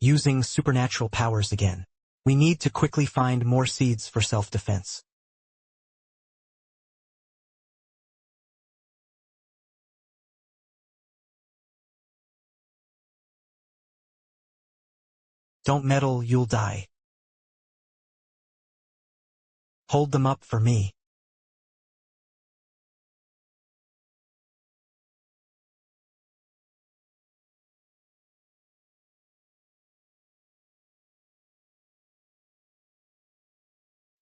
using supernatural powers again. We need to quickly find more seeds for self-defense. Don't meddle, you'll die. Hold them up for me.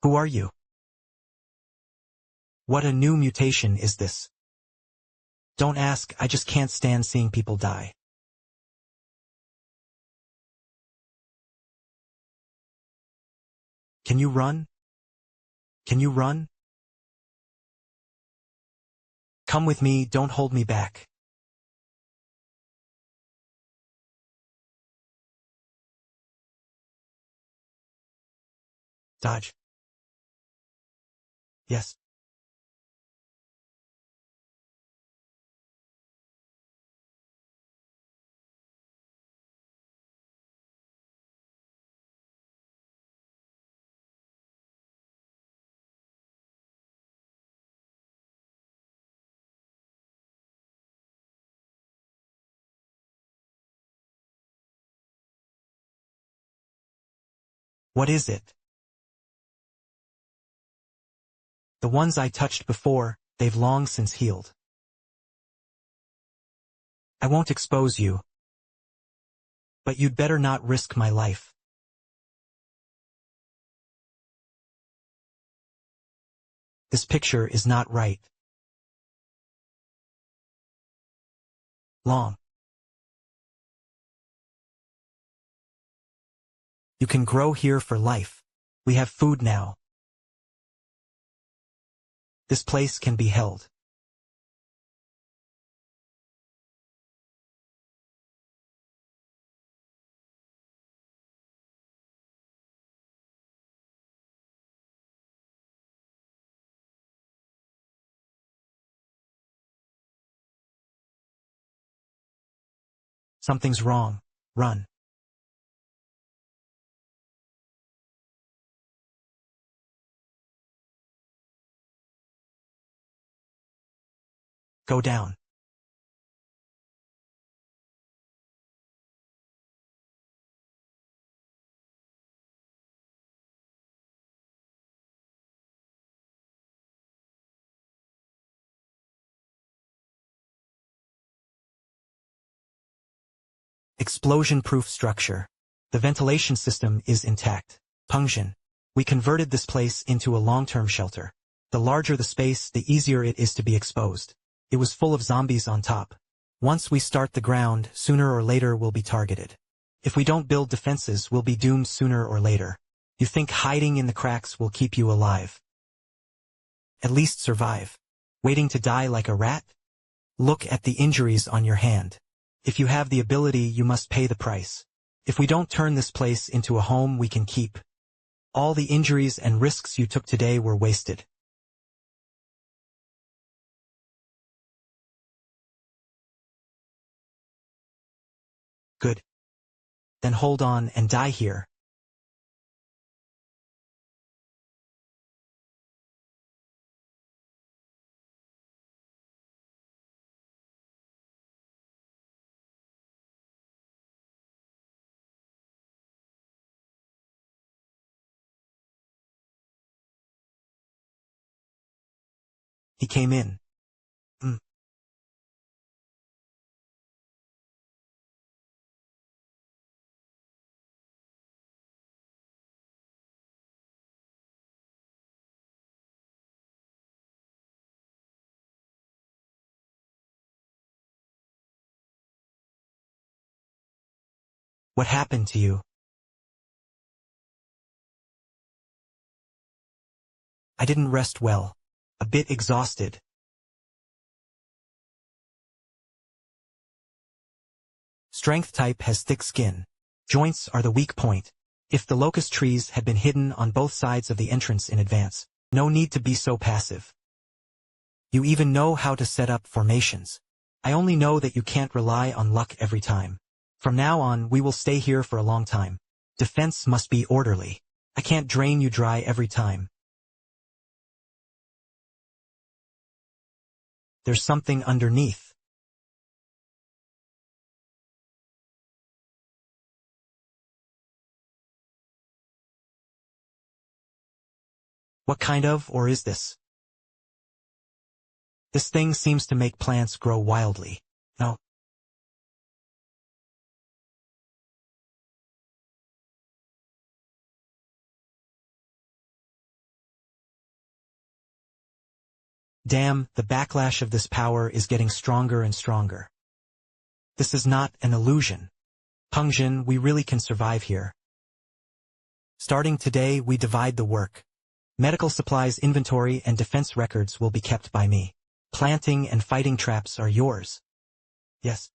Who are you? What a new mutation is this? Don't ask, I just can't stand seeing people die. Can you run? Can you run? Come with me, don't hold me back. Dodge. Yes. What is it? The ones I touched before, they've long since healed. I won't expose you. But you'd better not risk my life. This picture is not right. Long. You can grow here for life. We have food now. This place can be held. Something's wrong. Run. Go down. Explosion-proof structure. The ventilation system is intact. Peng Zhen. We converted this place into a long-term shelter. The larger the space, the easier it is to be exposed. It was full of zombies on top. Once we start the ground, sooner or later we'll be targeted. If we don't build defenses, we'll be doomed sooner or later. You think hiding in the cracks will keep you alive? At least survive. Waiting to die like a rat? Look at the injuries on your hand. If you have the ability, you must pay the price. If we don't turn this place into a home we can keep, all the injuries and risks you took today were wasted. Good. Then hold on and die here. He came in. What happened to you? I didn't rest well. A bit exhausted. Strength type has thick skin. Joints are the weak point. If the locust trees had been hidden on both sides of the entrance in advance, no need to be so passive. You even know how to set up formations. I only know that you can't rely on luck every time. From now on, we will stay here for a long time. Defense must be orderly. I can't drain you dry every time. There's something underneath. What kind of, or is this? This thing seems to make plants grow wildly. No. Damn, the backlash of this power is getting stronger and stronger. This is not an illusion. Peng Zhen, we really can survive here. Starting today, we divide the work. Medical supplies inventory and defense records will be kept by me. Planting and fighting traps are yours. Yes.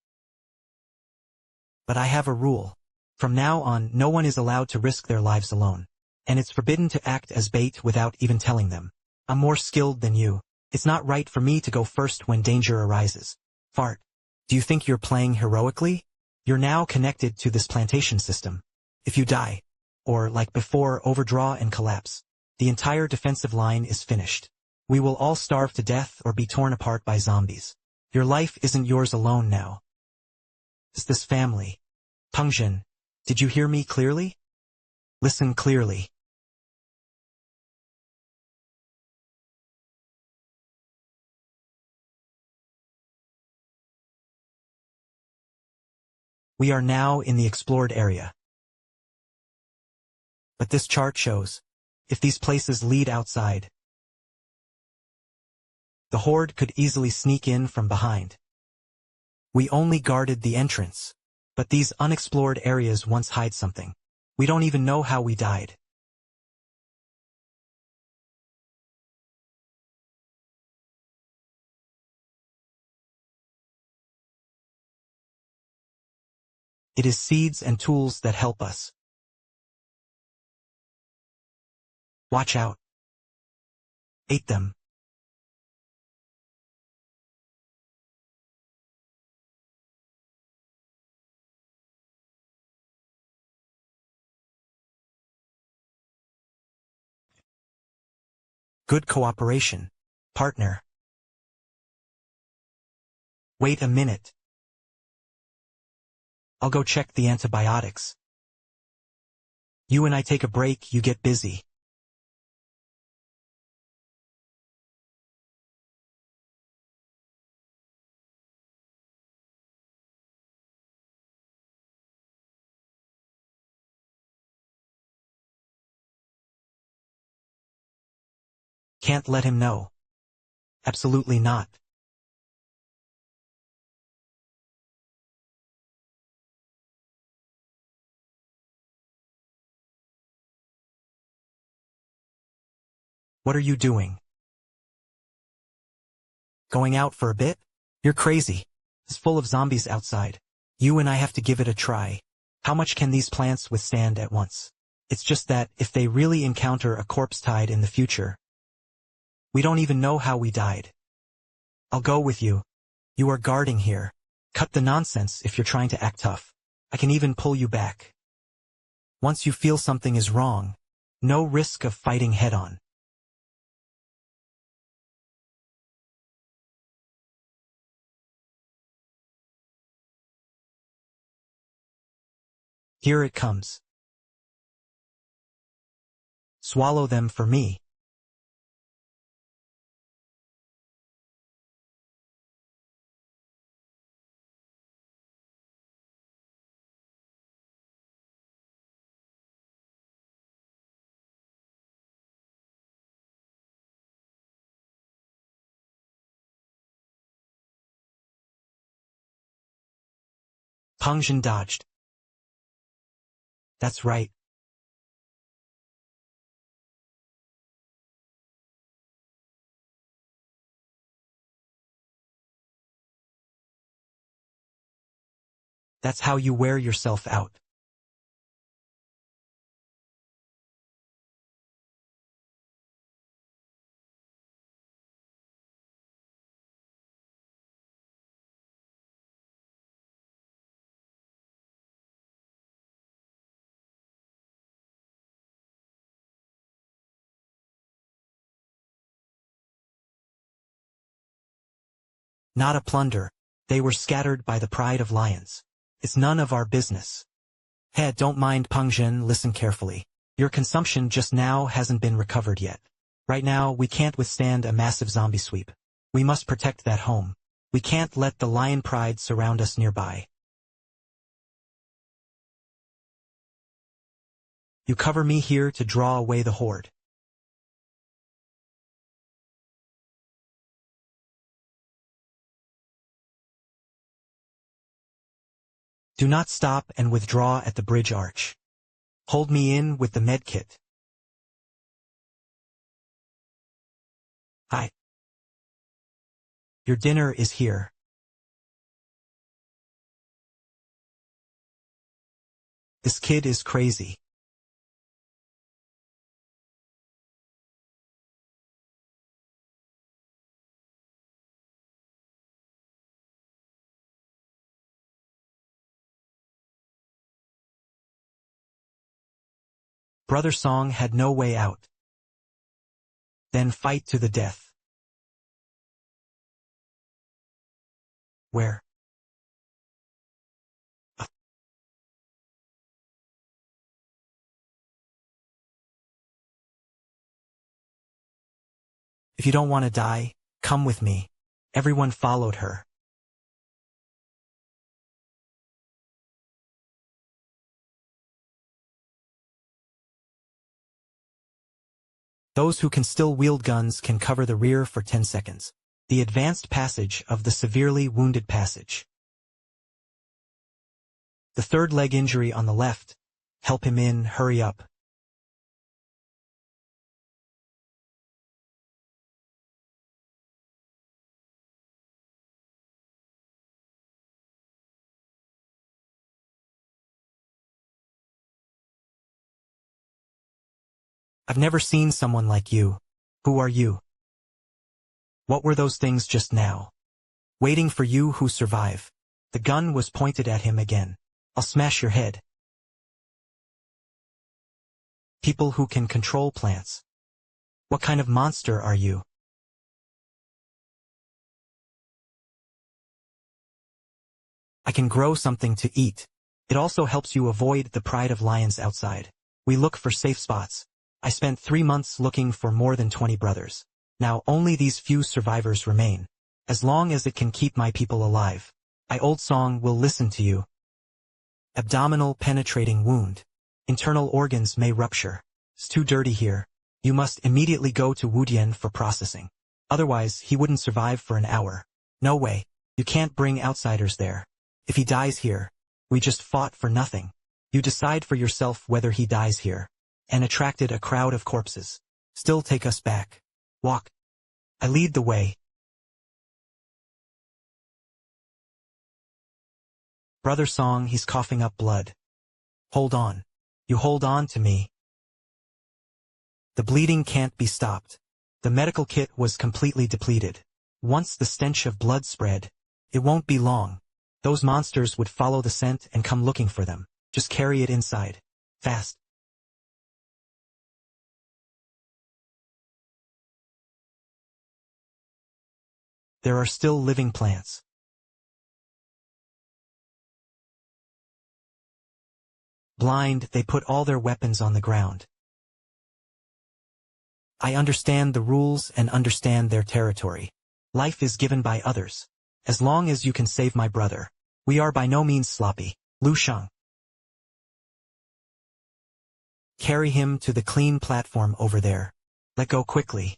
But I have a rule. From now on, no one is allowed to risk their lives alone. And it's forbidden to act as bait without even telling them. I'm more skilled than you. It's not right for me to go first when danger arises. Fart. Do you think you're playing heroically? You're now connected to this plantation system. If you die, or like before, overdraw and collapse, the entire defensive line is finished. We will all starve to death or be torn apart by zombies. Your life isn't yours alone now. It's this family. Peng Zhen, did you hear me clearly? Listen clearly. We are now in the explored area. But this chart shows, if these places lead outside, the horde could easily sneak in from behind. We only guarded the entrance, but these unexplored areas once hide something. We don't even know how we died. It is seeds and tools that help us. Watch out. Ate them. Good cooperation, partner. Wait a minute. I'll go check the antibiotics. You and I take a break, you get busy. Can't let him know. Absolutely not. What are you doing? Going out for a bit? You're crazy. It's full of zombies outside. You and I have to give it a try. How much can these plants withstand at once? It's just that, if they really encounter a corpse tide in the future, we don't even know how we died. I'll go with you. You are guarding here. Cut the nonsense if you're trying to act tough. I can even pull you back. Once you feel something is wrong, no risk of fighting head-on. Here it comes. Swallow them for me. Peng Zhen dodged. That's right. That's how you wear yourself out. Not a plunder. They were scattered by the pride of lions. It's none of our business. Hey, don't mind Peng Zhen, listen carefully. Your consumption just now hasn't been recovered yet. Right now, we can't withstand a massive zombie sweep. We must protect that home. We can't let the lion pride surround us nearby. You cover me here to draw away the horde. Do not stop and withdraw at the bridge arch. Hold me in with the medkit. Hi. Your dinner is here. This kid is crazy. Brother Song had no way out. Then fight to the death. Where? If you don't want to die, come with me. Everyone followed her. Those who can still wield guns can cover the rear for 10 seconds. The advanced passage of the severely wounded passage. The third leg injury on the left. Help him in, hurry up. I've never seen someone like you. Who are you? What were those things just now? Waiting for you who survive. The gun was pointed at him again. I'll smash your head. People who can control plants. What kind of monster are you? I can grow something to eat. It also helps you avoid the pride of lions outside. We look for safe spots. I spent 3 months looking for more than 20 brothers. Now only these few survivors remain. As long as it can keep my people alive. Old Song will listen to you. Abdominal penetrating wound. Internal organs may rupture. It's too dirty here. You must immediately go to Wudian for processing. Otherwise, he wouldn't survive for an hour. No way. You can't bring outsiders there. If he dies here, we just fought for nothing. You decide for yourself whether he dies here. And attracted a crowd of corpses. Still take us back. Walk. I lead the way. Brother Song, he's coughing up blood. Hold on. You hold on to me. The bleeding can't be stopped. The medical kit was completely depleted. Once the stench of blood spread, it won't be long. Those monsters would follow the scent and come looking for them. Just carry it inside. Fast. There are still living plants. Blind, they put all their weapons on the ground. I understand the rules and understand their territory. Life is given by others. As long as you can save my brother. We are by no means sloppy. Lu Shang. Carry him to the clean platform over there. Let go quickly.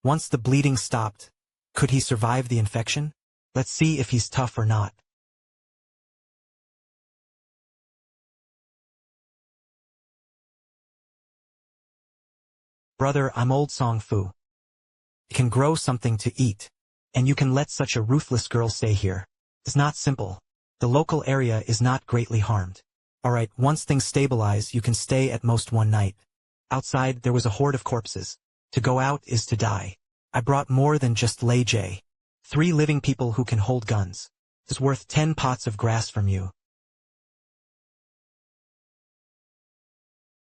Once the bleeding stopped, could he survive the infection? Let's see if he's tough or not. Brother, I'm old Song Fu. You can grow something to eat. And you can let such a ruthless girl stay here. It's not simple. The local area is not greatly harmed. Alright, once things stabilize, you can stay at most one night. Outside, there was a horde of corpses. To go out is to die. I brought more than just Lei Jie. 3 living people who can hold guns. It's worth 10 pots of grass from you.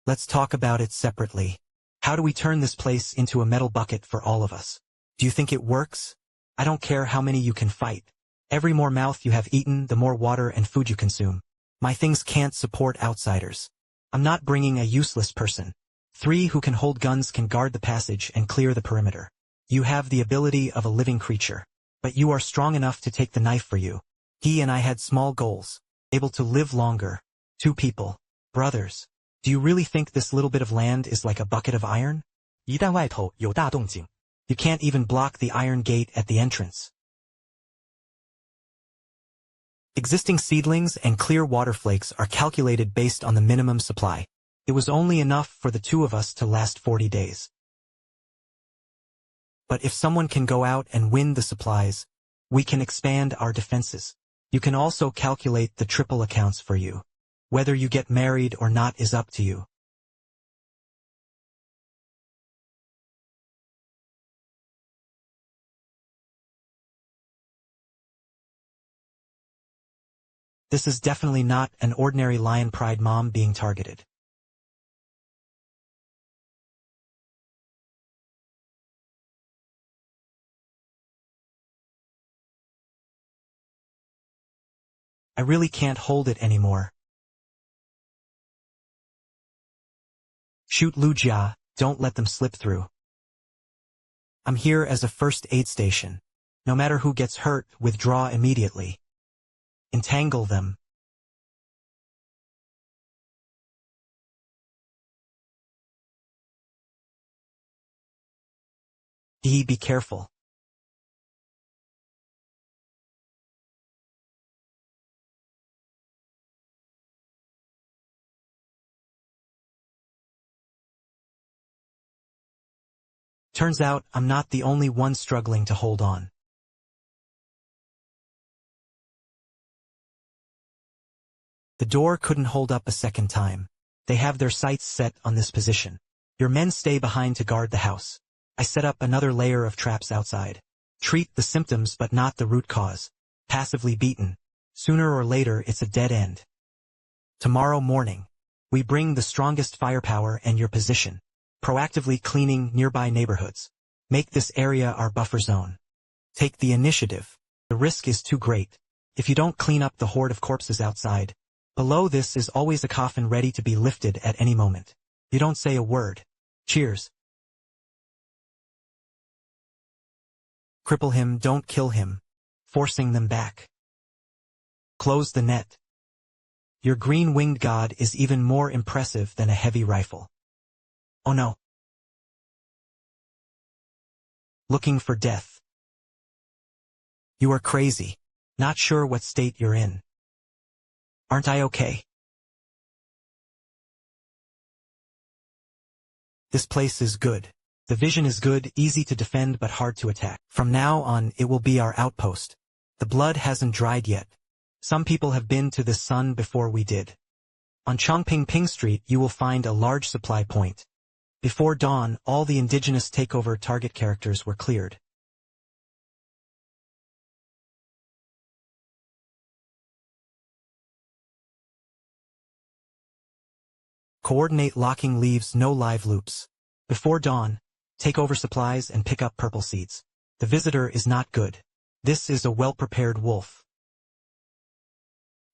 Let's talk about it separately. How do we turn this place into a metal bucket for all of us? Do you think it works? I don't care how many you can fight. Every more mouth you have eaten, the more water and food you consume. My things can't support outsiders. I'm not bringing a useless person. 3 who can hold guns can guard the passage and clear the perimeter. You have the ability of a living creature. But you are strong enough to take the knife for you. He and I had small goals. Able to live longer. 2 people. Brothers. Do you really think this little bit of land is like a bucket of iron? 一旦外头有大动静， You can't even block the iron gate at the entrance. Existing seedlings and clear water flakes are calculated based on the minimum supply. It was only enough for the 2 of us to last 40 days. But if someone can go out and win the supplies, we can expand our defenses. You can also calculate the triple accounts for you. Whether you get married or not is up to you. This is definitely not an ordinary lion pride mom being targeted. I really can't hold it anymore. Shoot Lu Jia, don't let them slip through. I'm here as a first aid station. No matter who gets hurt, withdraw immediately. Entangle them. Be careful. Turns out, I'm not the only one struggling to hold on. The door couldn't hold up a second time. They have their sights set on this position. Your men stay behind to guard the house. I set up another layer of traps outside. Treat the symptoms but not the root cause. Passively beaten. Sooner or later it's a dead end. Tomorrow morning, we bring the strongest firepower and your position. Proactively cleaning nearby neighborhoods. Make this area our buffer zone. Take the initiative. The risk is too great. If you don't clean up the horde of corpses outside, below this is always a coffin ready to be lifted at any moment. You don't say a word. Cheers. Cripple him, don't kill him. Forcing them back. Close the net. Your green-winged god is even more impressive than a heavy rifle. Oh no. Looking for death. You are crazy. Not sure what state you're in. Aren't I okay? This place is good. The vision is good, easy to defend but hard to attack. From now on, it will be our outpost. The blood hasn't dried yet. Some people have been to the sun before we did. On Chongping Ping Street, you will find a large supply point. Before dawn, all the indigenous takeover target characters were cleared. Coordinate locking leaves no live loops. Before dawn, take over supplies and pick up purple seeds. The visitor is not good. This is a well-prepared wolf.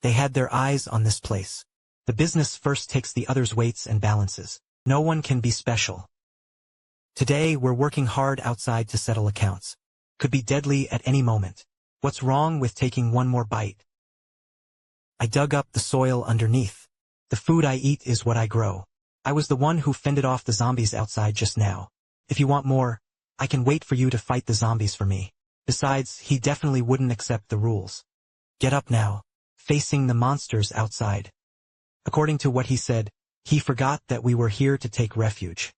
They had their eyes on this place. The business first takes the other's weights and balances. No one can be special. Today we're working hard outside to settle accounts. Could be deadly at any moment. What's wrong with taking one more bite? I dug up the soil underneath. The food I eat is what I grow. I was the one who fended off the zombies outside just now. If you want more, I can wait for you to fight the zombies for me. Besides, he definitely wouldn't accept the rules. Get up now. Facing the monsters outside. According to what he said, he forgot that we were here to take refuge.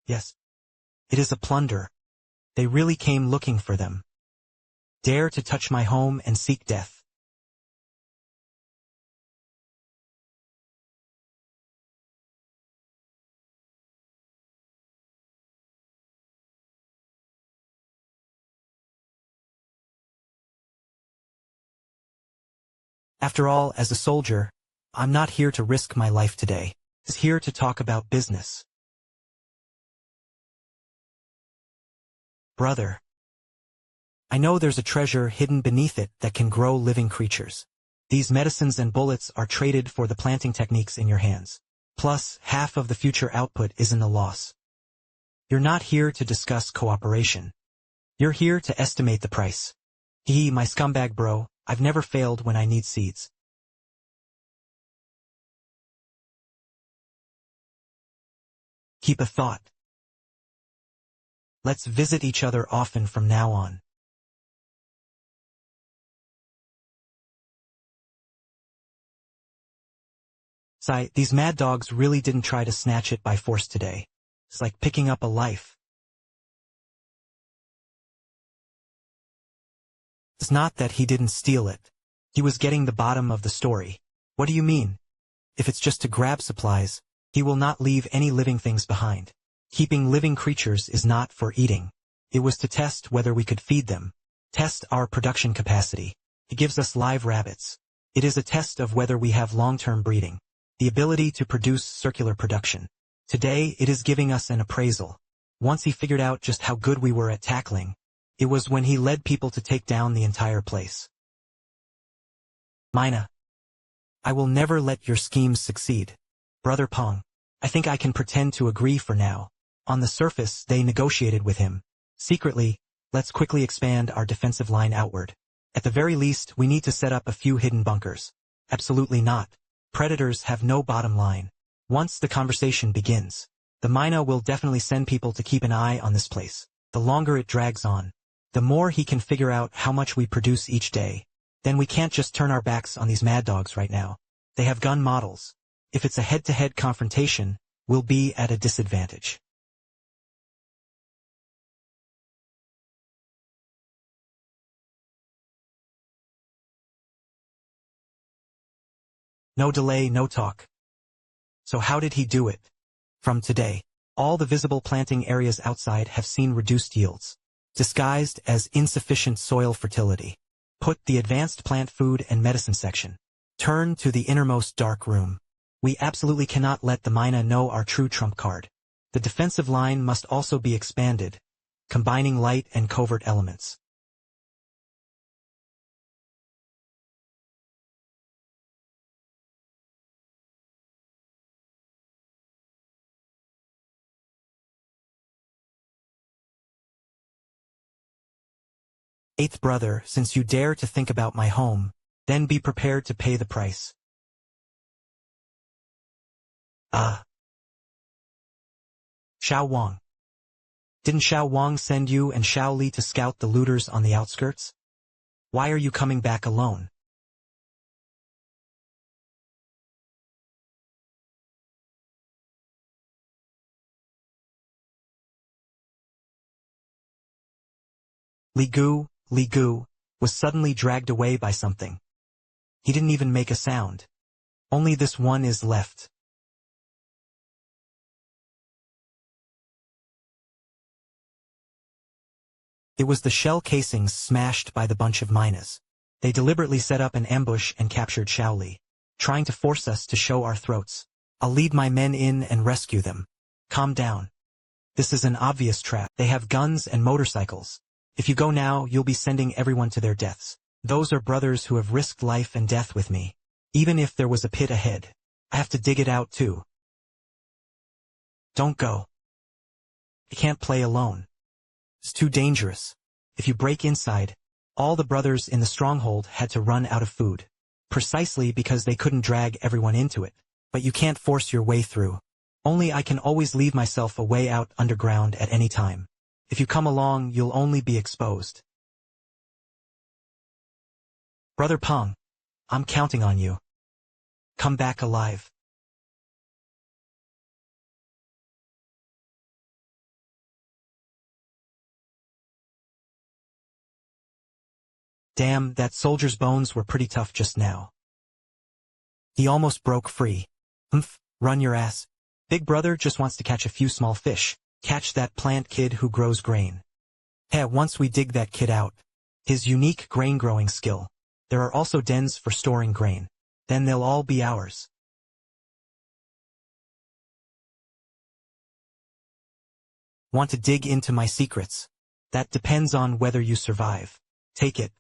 Yes. It is a plunder. They really came looking for them. Dare to touch my home and seek death. After all, as a soldier, I'm not here to risk my life today. I'm here to talk about business. Brother, I know there's a treasure hidden beneath it that can grow living creatures. These medicines and bullets are traded for the planting techniques in your hands. Plus, half of the future output isn't a loss. You're not here to discuss cooperation. You're here to estimate the price. My scumbag bro, I've never failed when I need seeds. Keep a thought. Let's visit each other often from now on. Sigh, these mad dogs really didn't try to snatch it by force today. It's like picking up a life. It's not that he didn't steal it. He was getting the bottom of the story. What do you mean? If it's just to grab supplies, he will not leave any living things behind. Keeping living creatures is not for eating. It was to test whether we could feed them. Test our production capacity. It gives us live rabbits. It is a test of whether we have long-term breeding. The ability to produce circular production. Today, it is giving us an appraisal. Once he figured out just how good we were at tackling, it was when he led people to take down the entire place. Mina, I will never let your schemes succeed. Brother Peng, I think I can pretend to agree for now. On the surface, they negotiated with him. Secretly, let's quickly expand our defensive line outward. At the very least, we need to set up a few hidden bunkers. Absolutely not. Predators have no bottom line. Once the conversation begins, the Mina will definitely send people to keep an eye on this place. The longer it drags on, the more he can figure out how much we produce each day. Then we can't just turn our backs on these mad dogs right now. They have gun models. If it's a head-to-head confrontation, we'll be at a disadvantage. No delay, no talk. So how did he do it? From today, all the visible planting areas outside have seen reduced yields, disguised as insufficient soil fertility. Put the advanced plant food and medicine section. Turn to the innermost dark room. We absolutely cannot let the Mina know our true trump card. The defensive line must also be expanded, combining light and covert elements. Eighth brother, since you dare to think about my home, then be prepared to pay the price. Xiao Wang. Didn't Xiao Wang send you and Xiao Li to scout the looters on the outskirts? Why are you coming back alone? Li Gu, was suddenly dragged away by something. He didn't even make a sound. Only this one is left. It was the shell casings smashed by the bunch of minas. They deliberately set up an ambush and captured Xiao Li, trying to force us to show our throats. I'll lead my men in and rescue them. Calm down. This is an obvious trap. They have guns and motorcycles. If you go now, you'll be sending everyone to their deaths. Those are brothers who have risked life and death with me. Even if there was a pit ahead, I have to dig it out too. Don't go. I can't play alone. It's too dangerous. If you break inside, all the brothers in the stronghold had to run out of food. Precisely because they couldn't drag everyone into it. But you can't force your way through. Only I can always leave myself a way out underground at any time. If you come along, you'll only be exposed. Brother Peng, I'm counting on you. Come back alive. Damn, that soldier's bones were pretty tough just now. He almost broke free. Run your ass. Big brother just wants to catch a few small fish. Catch that plant kid who grows grain. Hey, once we dig that kid out. His unique grain-growing skill. There are also dens for storing grain. Then they'll all be ours. Want to dig into my secrets? That depends on whether you survive. Take it.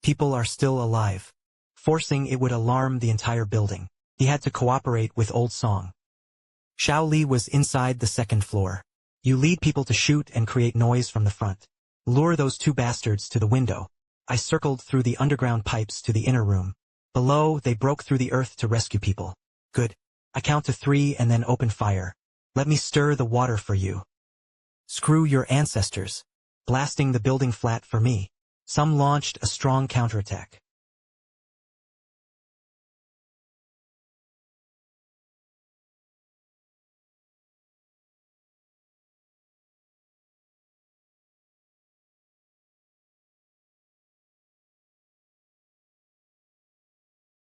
People are still alive. Forcing it would alarm the entire building. He had to cooperate with Old Song. Xiao Li was inside the second floor. You lead people to shoot and create noise from the front. Lure those two bastards to the window. I circled through the underground pipes to the inner room. Below, they broke through the earth to rescue people. Good. I count to 3 and then open fire. Let me stir the water for you. Screw your ancestors. Blasting the building flat for me. Some launched a strong counterattack.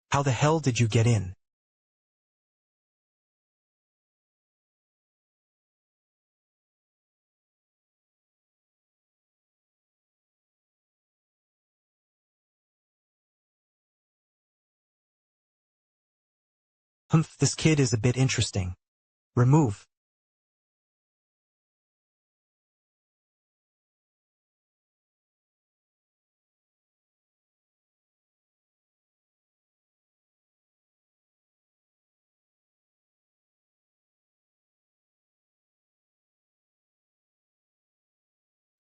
How the hell did you get in? This kid is a bit interesting. Remove.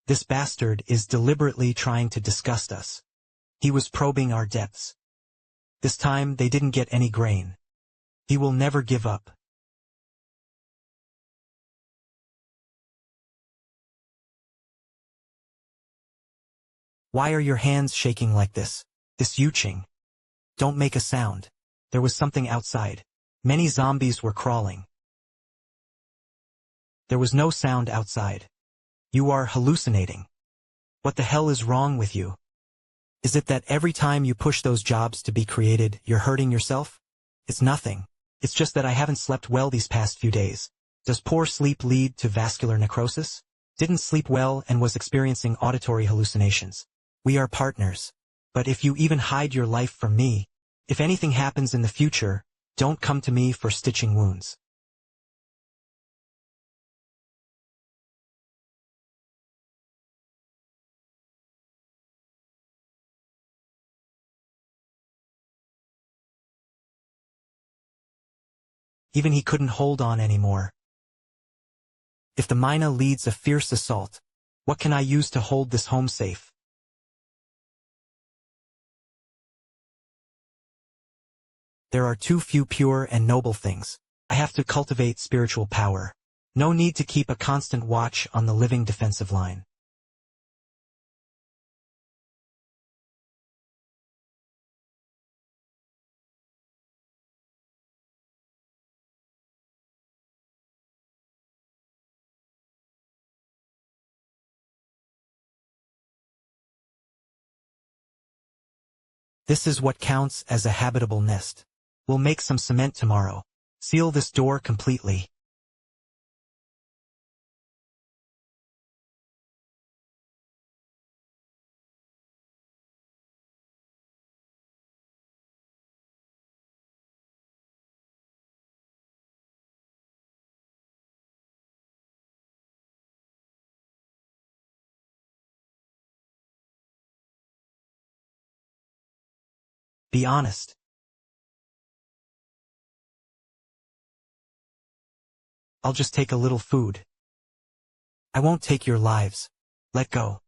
This bastard is deliberately trying to disgust us. He was probing our depths. This time they didn't get any grain. He will never give up. Why are your hands shaking like this? This Yuching. Don't make a sound. There was something outside. Many zombies were crawling. There was no sound outside. You are hallucinating. What the hell is wrong with you? Is it that every time you push those jobs to be created, you're hurting yourself? It's nothing. It's just that I haven't slept well these past few days. Does poor sleep lead to vascular necrosis? Didn't sleep well and was experiencing auditory hallucinations. We are partners. But if you even hide your life from me, if anything happens in the future, don't come to me for stitching wounds. Even he couldn't hold on anymore. If the Mina leads a fierce assault, what can I use to hold this home safe? There are too few pure and noble things. I have to cultivate spiritual power. No need to keep a constant watch on the living defensive line. This is what counts as a habitable nest. We'll make some cement tomorrow. Seal this door completely. Be honest. I'll just take a little food. I won't take your lives. Let go.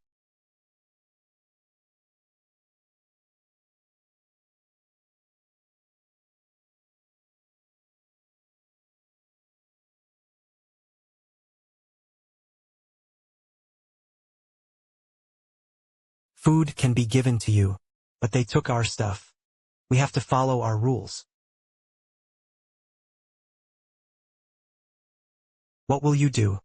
Food can be given to you, but they took our stuff. We have to follow our rules. What will you do?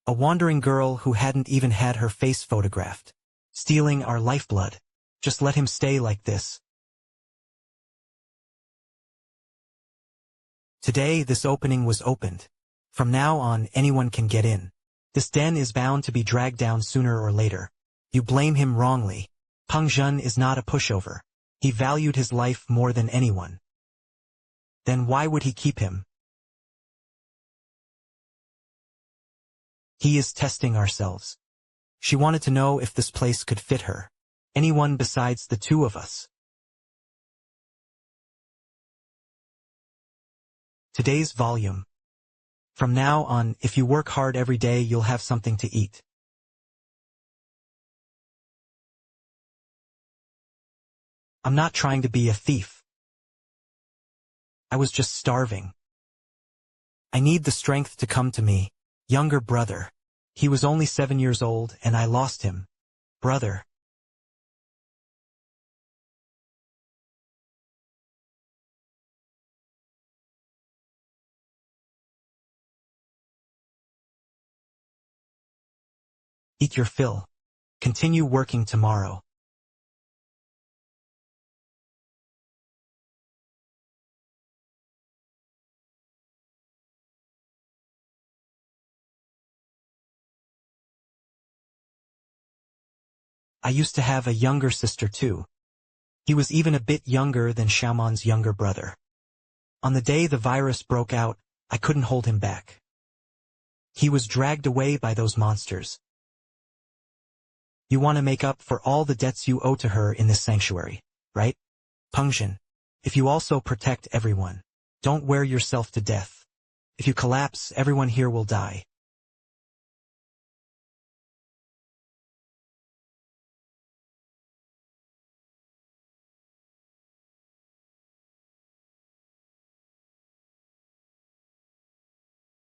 A wandering girl who hadn't even had her face photographed. Stealing our lifeblood. Just let him stay like this. Today this opening was opened. From now on anyone can get in. This den is bound to be dragged down sooner or later. You blame him wrongly. Peng Zhen is not a pushover. He valued his life more than anyone. Then why would he keep him? He is testing ourselves. She wanted to know if this place could fit her. Anyone besides the two of us. Today's volume. From now on, if you work hard every day, you'll have something to eat. I'm not trying to be a thief. I was just starving. I need the strength to come to me. Younger brother. He was only 7 years old and I lost him. Brother. Eat your fill. Continue working tomorrow. I used to have a younger sister too. He was even a bit younger than Xiaoman's younger brother. On the day the virus broke out, I couldn't hold him back. He was dragged away by those monsters. You want to make up for all the debts you owe to her in this sanctuary, right? Peng Zhen. If you also protect everyone, don't wear yourself to death. If you collapse, everyone here will die.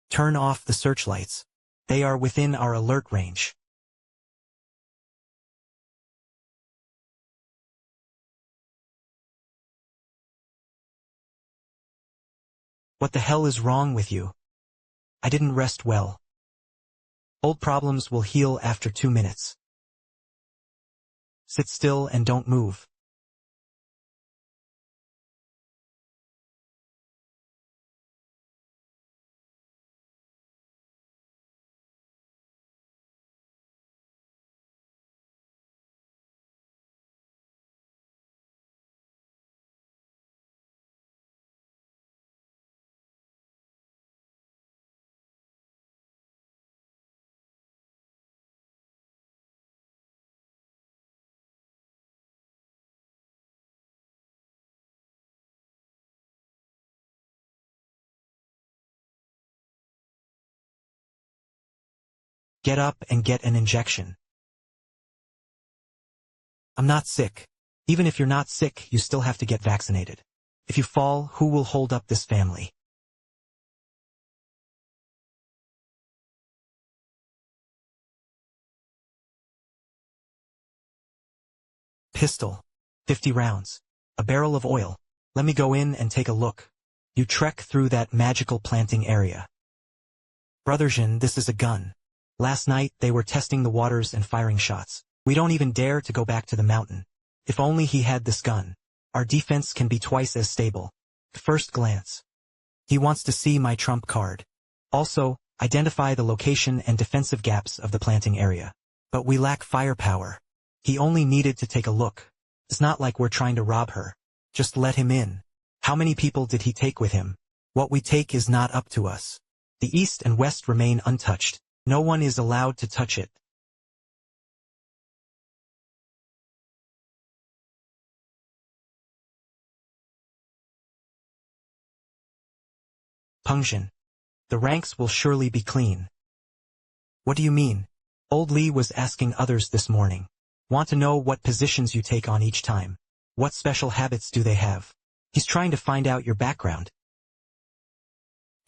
Turn off the searchlights. They are within our alert range. What the hell is wrong with you? I didn't rest well. Old problems will heal after 2 minutes. Sit still and don't move. Get up and get an injection. I'm not sick. Even if you're not sick, you still have to get vaccinated. If you fall, who will hold up this family? Pistol. 50 rounds. A barrel of oil. Let me go in and take a look. You trek through that magical planting area. Brother Zhen, this is a gun. Last night, they were testing the waters and firing shots. We don't even dare to go back to the mountain. If only he had this gun. Our defense can be twice as stable. First glance. He wants to see my trump card. Also, identify the location and defensive gaps of the planting area. But we lack firepower. He only needed to take a look. It's not like we're trying to rob her. Just let him in. How many people did he take with him? What we take is not up to us. The east and west remain untouched. No one is allowed to touch it. Peng Zhen. The ranks will surely be clean. What do you mean? Old Li was asking others this morning. Want to know what positions you take on each time. What special habits do they have? He's trying to find out your background.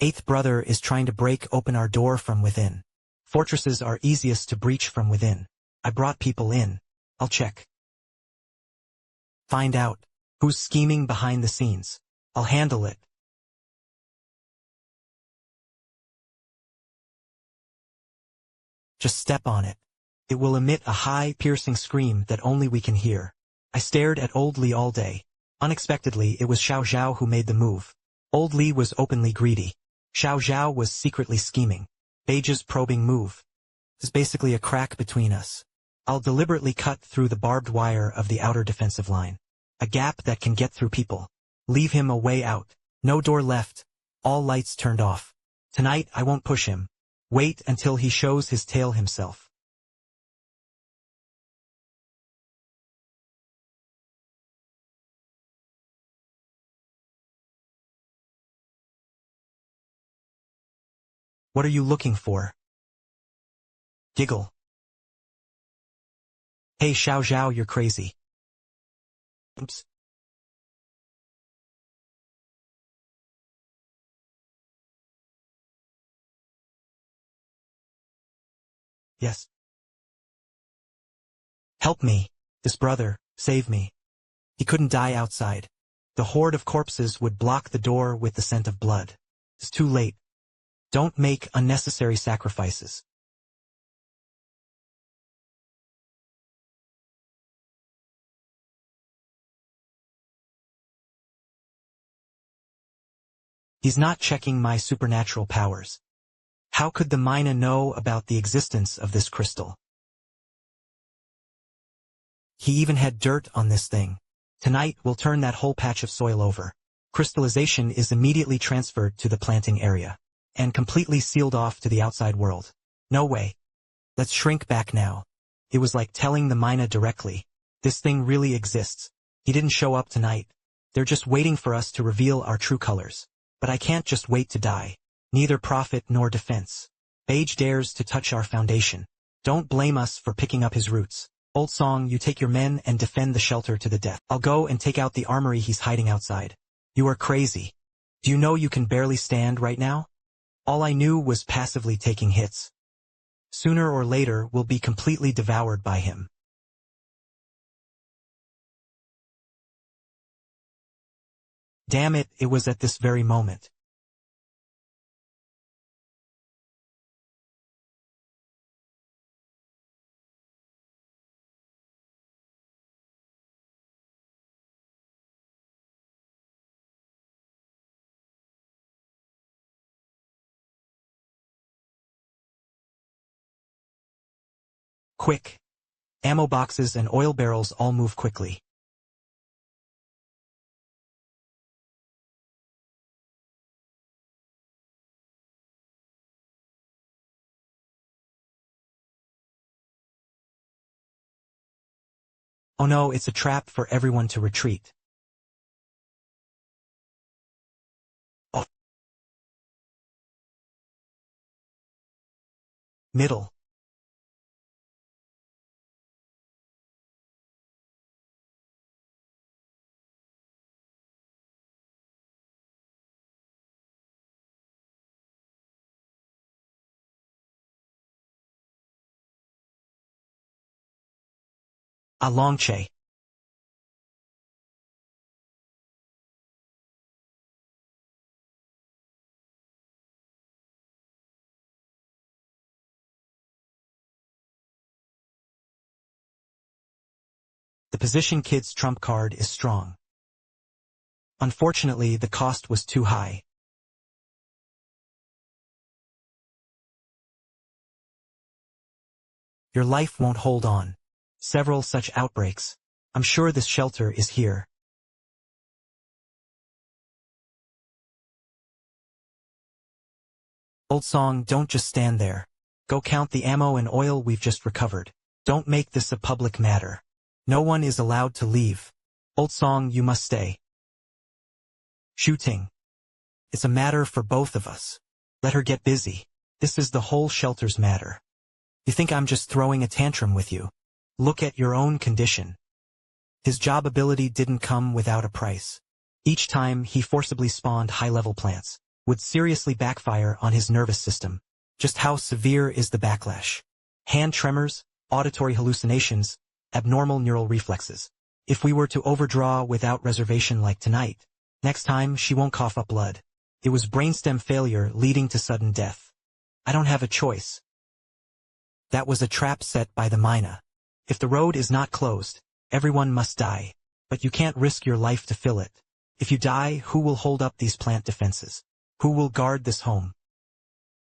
Eighth brother is trying to break open our door from within. Fortresses are easiest to breach from within. I brought people in. I'll check. Find out who's scheming behind the scenes. I'll handle it. Just step on it. It will emit a high, piercing scream that only we can hear. I stared at Old Li all day. Unexpectedly, it was Xiao Zhao who made the move. Old Li was openly greedy. Xiao Zhao was secretly scheming. Beige's probing move is basically a crack between us. I'll deliberately cut through the barbed wire of the outer defensive line. A gap that can get through people. Leave him a way out. No door left. All lights turned off. Tonight I won't push him. Wait until he shows his tail himself. What are you looking for? Giggle. Hey Xiao Zhao, you're crazy. Oops. Yes. Help me. This brother, save me. He couldn't die outside. The horde of corpses would block the door with the scent of blood. It's too late. Don't make unnecessary sacrifices. He's not checking my supernatural powers. How could the Mina know about the existence of this crystal? He even had dirt on this thing. Tonight we'll turn that whole patch of soil over. Crystallization is immediately transferred to the planting area, and completely sealed off to the outside world. No way. Let's shrink back now. It was like telling the Mina directly. This thing really exists. He didn't show up tonight. They're just waiting for us to reveal our true colors. But I can't just wait to die. Neither profit nor defense. Beige dares to touch our foundation. Don't blame us for picking up his roots. Old song, you take your men and defend the shelter to the death. I'll go and take out the armory he's hiding outside. You are crazy. Do you know you can barely stand right now? All I knew was passively taking hits. Sooner or later we'll be completely devoured by him. Damn it, it was at this very moment. Quick. Ammo boxes and oil barrels all move quickly. Oh no, it's a trap for everyone to retreat. Oh. Middle. A Longche. The position kid's trump card is strong. Unfortunately, the cost was too high. Your life won't hold on. Several such outbreaks. I'm sure this shelter is here. Old song, don't just stand there. Go count the ammo and oil we've just recovered. Don't make this a public matter. No one is allowed to leave. Old song, you must stay. Shooting. It's a matter for both of us. Let her get busy. This is the whole shelter's matter. You think I'm just throwing a tantrum with you? Look at your own condition. His job ability didn't come without a price. Each time he forcibly spawned high-level plants. would seriously backfire on his nervous system. Just how severe is the backlash? Hand tremors, auditory hallucinations, abnormal neural reflexes. If we were to overdraw without reservation like tonight, next time she won't cough up blood. It was brainstem failure leading to sudden death. I don't have a choice. That was a trap set by the Mina. If the road is not closed, everyone must die. But you can't risk your life to fill it. If you die, who will hold up these plant defenses? Who will guard this home?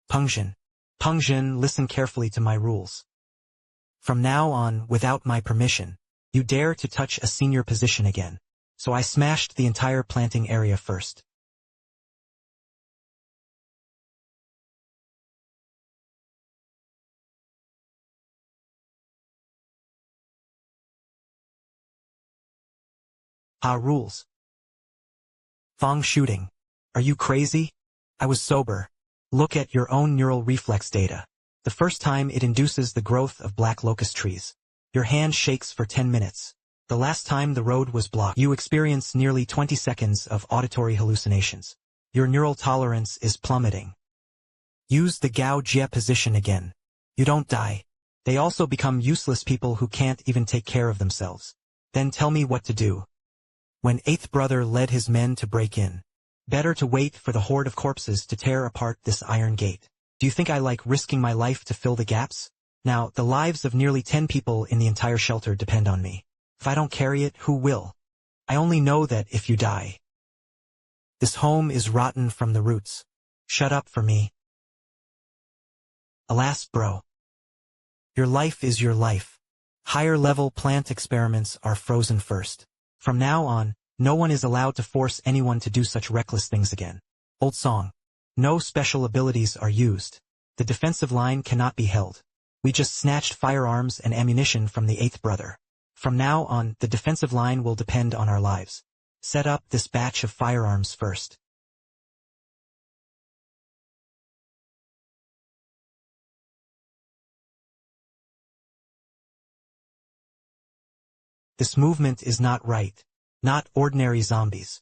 Peng Zhen, listen carefully to my rules. From now on, without my permission, you dare to touch a senior position again. So I smashed the entire planting area first. Rules. Feng Shuting. Are you crazy? I was sober. Look at your own neural reflex data. The first time it induces the growth of black locust trees. Your hand shakes for 10 minutes. The last time the road was blocked, you experience nearly 20 seconds of auditory hallucinations. Your neural tolerance is plummeting. Use the Gao Jie position again. You don't die. They also become useless people who can't even take care of themselves. Then tell me what to do. When eighth brother led his men to break in. Better to wait for the horde of corpses to tear apart this iron gate. Do you think I like risking my life to fill the gaps? Now, the lives of nearly 10 people in the entire shelter depend on me. If I don't carry it, who will? I only know that if you die. This home is rotten from the roots. Shut up for me. Alas, bro. Your life is your life. Higher level plant experiments are frozen first. From now on, no one is allowed to force anyone to do such reckless things again. Old song. No special abilities are used. The defensive line cannot be held. We just snatched firearms and ammunition from the eighth brother. From now on, the defensive line will depend on our lives. Set up this batch of firearms first. This movement is not right. Not ordinary zombies.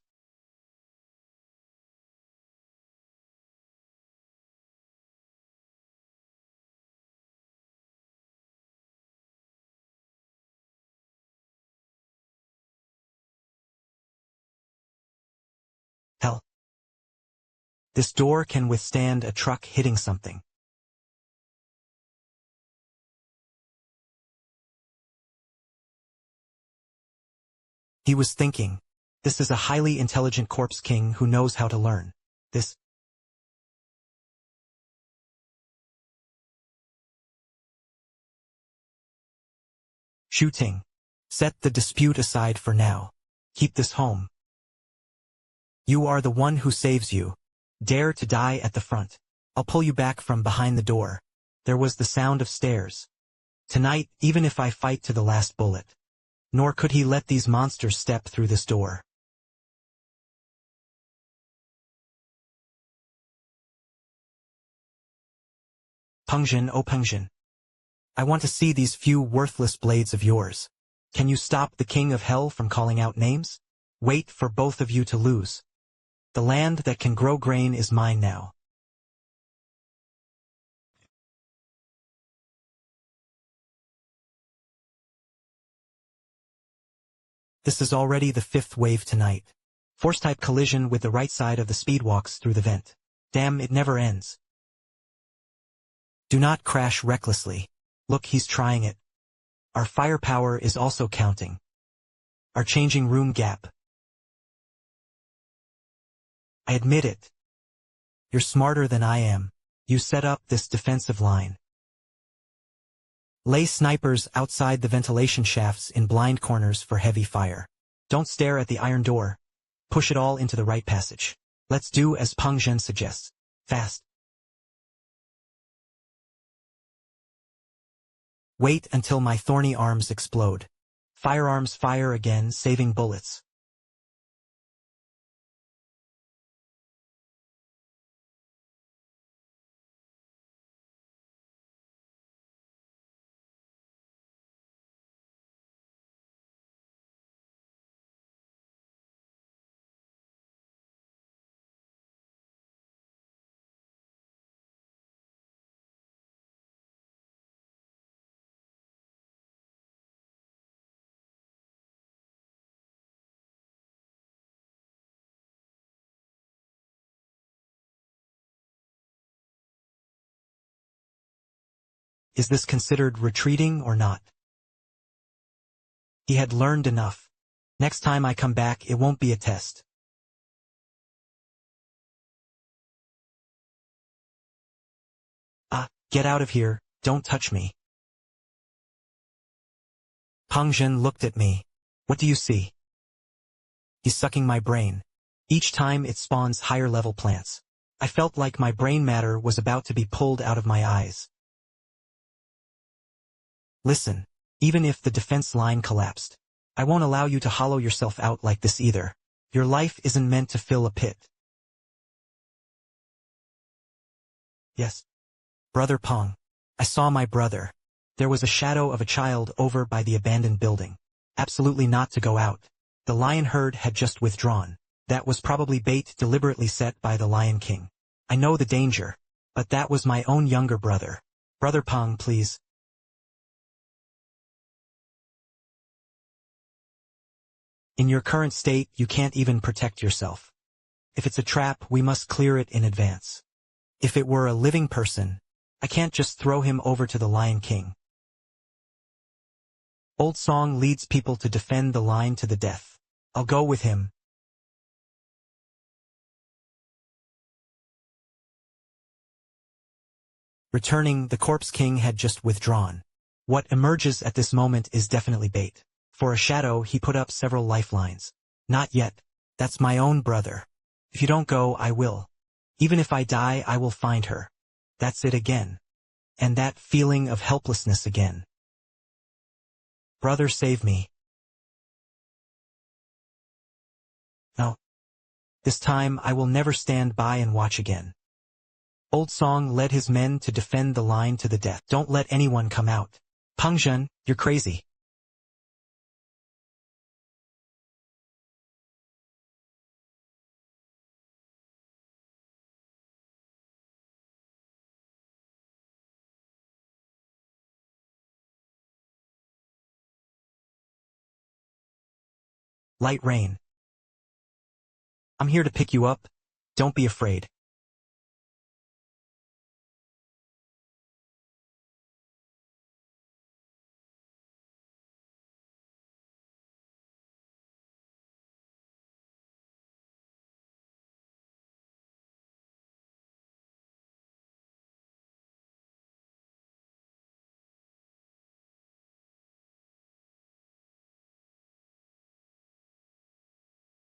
Hell. This door can withstand a truck hitting something. He was thinking. This is a highly intelligent corpse king who knows how to learn. This. Shuting. Set the dispute aside for now. Keep this home. You are the one who saves you. Dare to die at the front. I'll pull you back from behind the door. There was the sound of stairs. Tonight, even if I fight to the last bullet. Nor could he let these monsters step through this door. Peng Zhen, oh Peng Zhen. I want to see these few worthless blades of yours. Can you stop the king of hell from calling out names? Wait for both of you to lose. The land that can grow grain is mine now. This is already the 5th wave tonight. Force-type collision with the right side of the speedwalks through the vent. Damn, it never ends. Do not crash recklessly. Look, he's trying it. Our firepower is also counting. Our changing room gap. I admit it. You're smarter than I am. You set up this defensive line. Lay snipers outside the ventilation shafts in blind corners for heavy fire. Don't stare at the iron door. Push it all into the right passage. Let's do as Peng Zhen suggests. Fast. Wait until my thorny arms explode. Firearms fire again, saving bullets. Is this considered retreating or not? He had learned enough. Next time I come back, it won't be a test. Get out of here, don't touch me. Peng Zhen looked at me. What do you see? He's sucking my brain. Each time it spawns higher-level plants. I felt like my brain matter was about to be pulled out of my eyes. Listen, even if the defense line collapsed, I won't allow you to hollow yourself out like this either. Your life isn't meant to fill a pit. Yes. Brother Peng. I saw my brother. There was a shadow of a child over by the abandoned building. Absolutely not to go out. The lion herd had just withdrawn. That was probably bait deliberately set by the Lion King. I know the danger. But that was my own younger brother. Brother Peng, please. In your current state, you can't even protect yourself. If it's a trap, we must clear it in advance. If it were a living person, I can't just throw him over to the Lion King. Old song leads people to defend the line to the death. I'll go with him. Returning, the corpse king had just withdrawn. What emerges at this moment is definitely bait. For a shadow, he put up several lifelines. Not yet. That's my own brother. If you don't go, I will. Even if I die, I will find her. That's it again. And that feeling of helplessness again. Brother, save me. No. This time, I will never stand by and watch again. Old Song led his men to defend the line to the death. Don't let anyone come out. Peng Zhen, you're crazy. Light rain. I'm here to pick you up. Don't be afraid.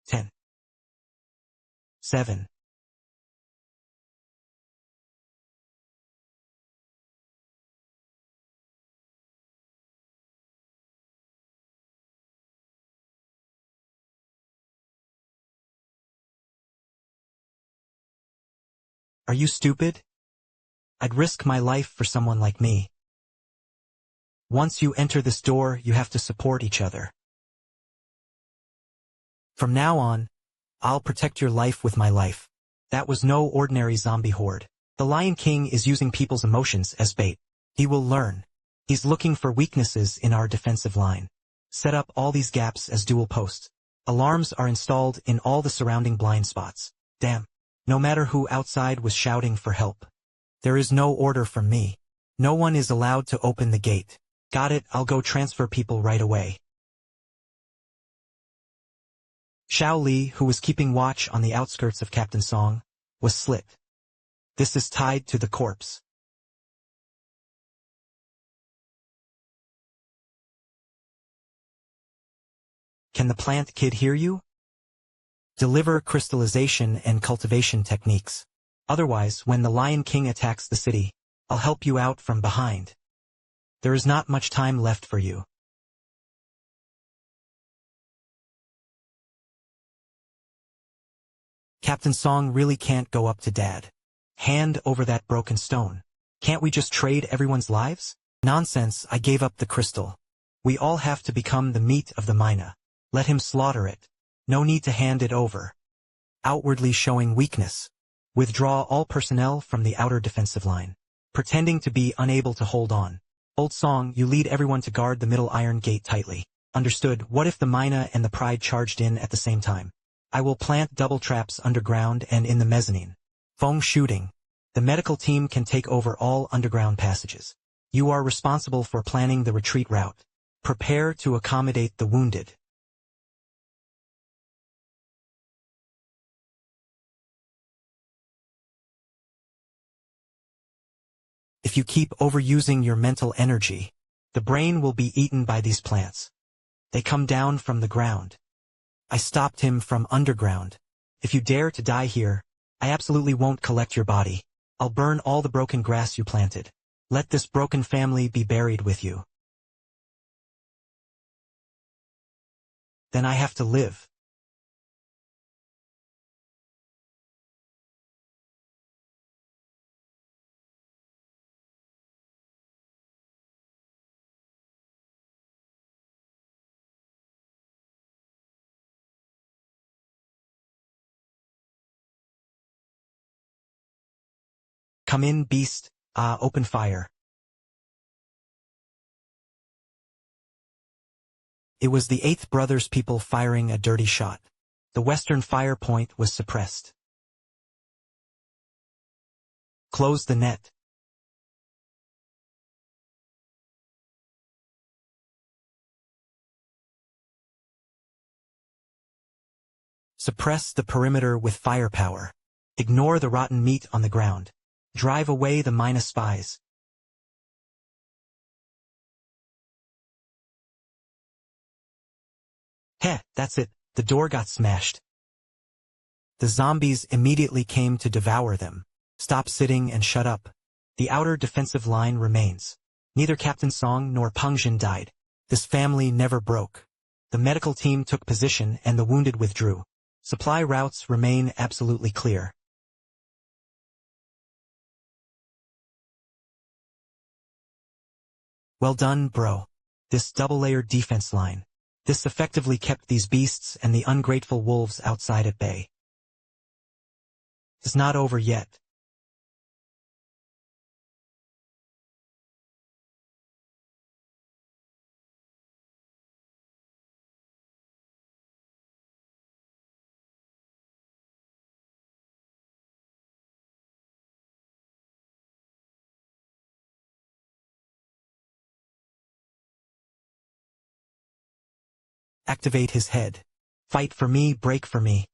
Ten. 7. Are you stupid? I'd risk my life for someone like me. Once you enter this door, you have to support each other. From now on, I'll protect your life with my life. That was no ordinary zombie horde. The Lion King is using people's emotions as bait. He will learn. He's looking for weaknesses in our defensive line. Set up all these gaps as dual posts. Alarms are installed in all the surrounding blind spots. Damn. No matter who outside was shouting for help. There is no order from me. No one is allowed to open the gate. Got it, I'll go transfer people right away. Xiao Li, who was keeping watch on the outskirts of Captain Song, was slit. This is tied to the corpse. Can the plant kid hear you? Deliver crystallization and cultivation techniques. Otherwise, when the Lion King attacks the city, I'll help you out from behind. There is not much time left for you. Captain Song really can't go up to Dad. Hand over that broken stone. Can't we just trade everyone's lives? Nonsense, I gave up the crystal. We all have to become the meat of the mina. Let him slaughter it. No need to hand it over. Outwardly showing weakness. Withdraw all personnel from the outer defensive line. Pretending to be unable to hold on. Old Song, you lead everyone to guard the middle iron gate tightly. Understood. What if the mina and the pride charged in at the same time? I will plant double traps underground and in the mezzanine. Feng Shuting. The medical team can take over all underground passages. You are responsible for planning the retreat route. Prepare to accommodate the wounded. If you keep overusing your mental energy, the brain will be eaten by these plants. They come down from the ground. I stopped him from underground. If you dare to die here, I absolutely won't collect your body. I'll burn all the broken grass you planted. Let this broken family be buried with you. Then I have to live. Come in, beast. Open fire. It was the Eighth Brothers people firing a dirty shot. The western fire point was suppressed. Close the net. Suppress the perimeter with firepower. Ignore the rotten meat on the ground. Drive away the minus spies. Heh, that's it, the door got smashed. The zombies immediately came to devour them. Stop sitting and shut up. The outer defensive line remains. Neither Captain Song nor Peng Zhen died. This family never broke. The medical team took position and the wounded withdrew. Supply routes remain absolutely clear. Well done, bro. This double-layered defense line. This effectively kept these beasts and the ungrateful wolves outside at bay. It's not over yet. Activate his head. Fight for me, break for me.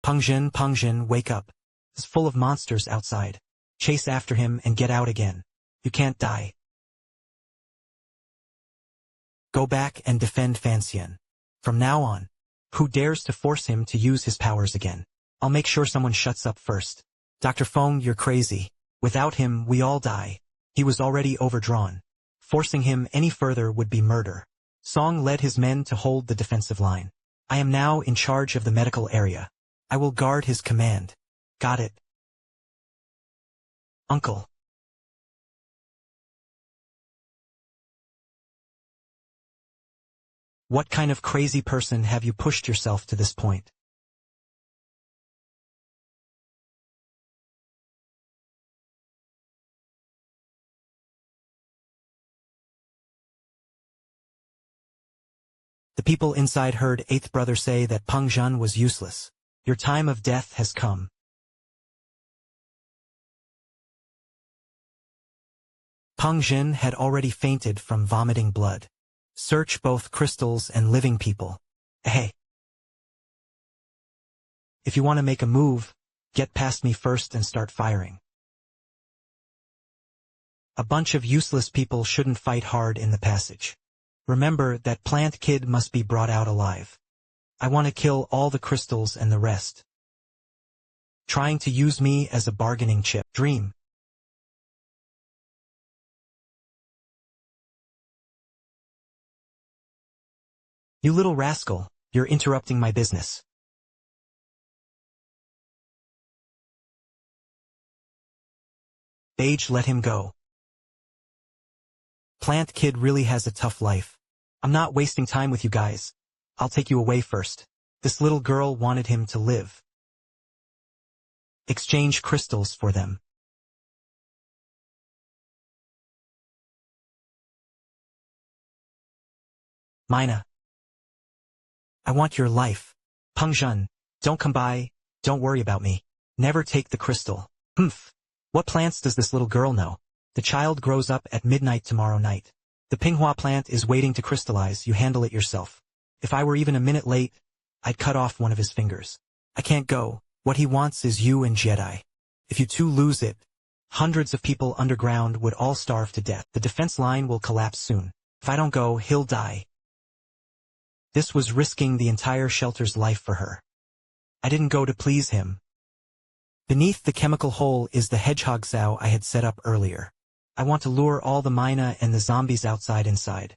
Peng Zhen, wake up. It's full of monsters outside. Chase after him and get out again. You can't die. Go back and defend Fanxian. From now on, who dares to force him to use his powers again? I'll make sure someone shuts up first. Dr. Feng, you're crazy. Without him, we all die. He was already overdrawn. Forcing him any further would be murder. Song led his men to hold the defensive line. I am now in charge of the medical area. I will guard his command. Got it. Uncle. What kind of crazy person have you pushed yourself to this point? The people inside heard Eighth Brother say that Peng Zhen was useless. Your time of death has come. Peng Zhen had already fainted from vomiting blood. Search both crystals and living people. Hey. If you want to make a move, get past me first and start firing. A bunch of useless people shouldn't fight hard in the passage. Remember that plant kid must be brought out alive. I want to kill all the crystals and the rest. Trying to use me as a bargaining chip. Dream. You little rascal, you're interrupting my business. Age, let him go. Plant kid really has a tough life. I'm not wasting time with you guys. I'll take you away first. This little girl wanted him to live. Exchange crystals for them. Mina. I want your life. Peng Zhen, don't come by, don't worry about me. Never take the crystal. Humph. What plants does this little girl know? The child grows up at midnight tomorrow night. The Manhwa plant is waiting to crystallize, you handle it yourself. If I were even a minute late, I'd cut off one of his fingers. I can't go. What he wants is you and Jedi. If you two lose it, hundreds of people underground would all starve to death. The defense line will collapse soon. If I don't go, he'll die. This was risking the entire shelter's life for her. I didn't go to please him. Beneath the chemical hole is the hedgehog sow I had set up earlier. I want to lure all the Mina and the zombies outside inside.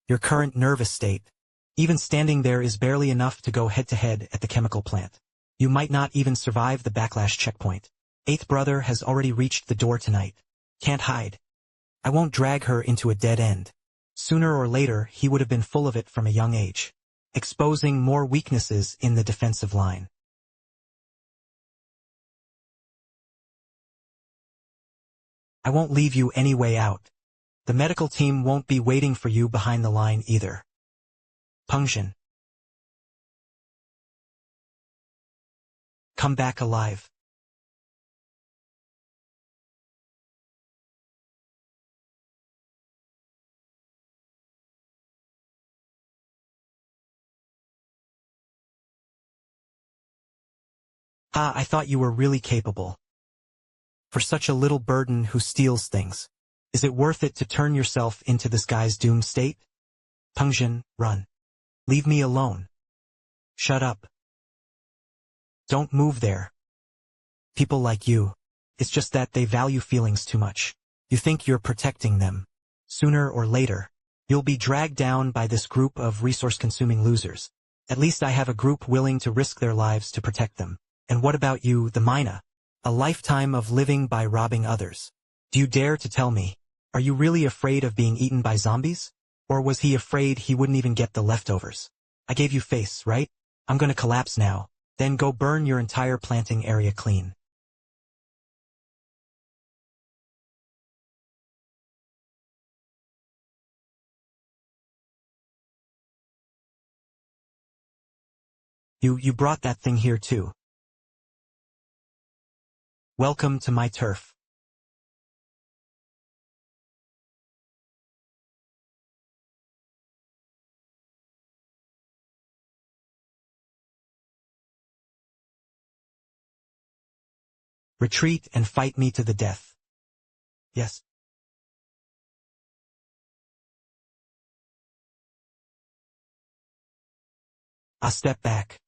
Your current nervous state. Even standing there is barely enough to go head-to-head at the chemical plant. You might not even survive the backlash checkpoint. Eighth brother has already reached the door tonight. Can't hide. I won't drag her into a dead end. Sooner or later, he would have been full of it from a young age, exposing more weaknesses in the defensive line. I won't leave you any way out. The medical team won't be waiting for you behind the line either. Peng Zhen. Come back alive. Ah, I thought you were really capable. For such a little burden who steals things. Is it worth it to turn yourself into this guy's doomed state? Peng Zhen, run. Leave me alone. Shut up. Don't move there. People like you. It's just that they value feelings too much. You think you're protecting them. Sooner or later, you'll be dragged down by this group of resource-consuming losers. At least I have a group willing to risk their lives to protect them. And what about you, the Mina? A lifetime of living by robbing others. Do you dare to tell me? Are you really afraid of being eaten by zombies? Or was he afraid he wouldn't even get the leftovers? I gave you face, right? I'm gonna collapse now. Then go burn your entire planting area clean. You brought that thing here too. Welcome to my turf. Retreat and fight me to the death. Yes. I'll step back.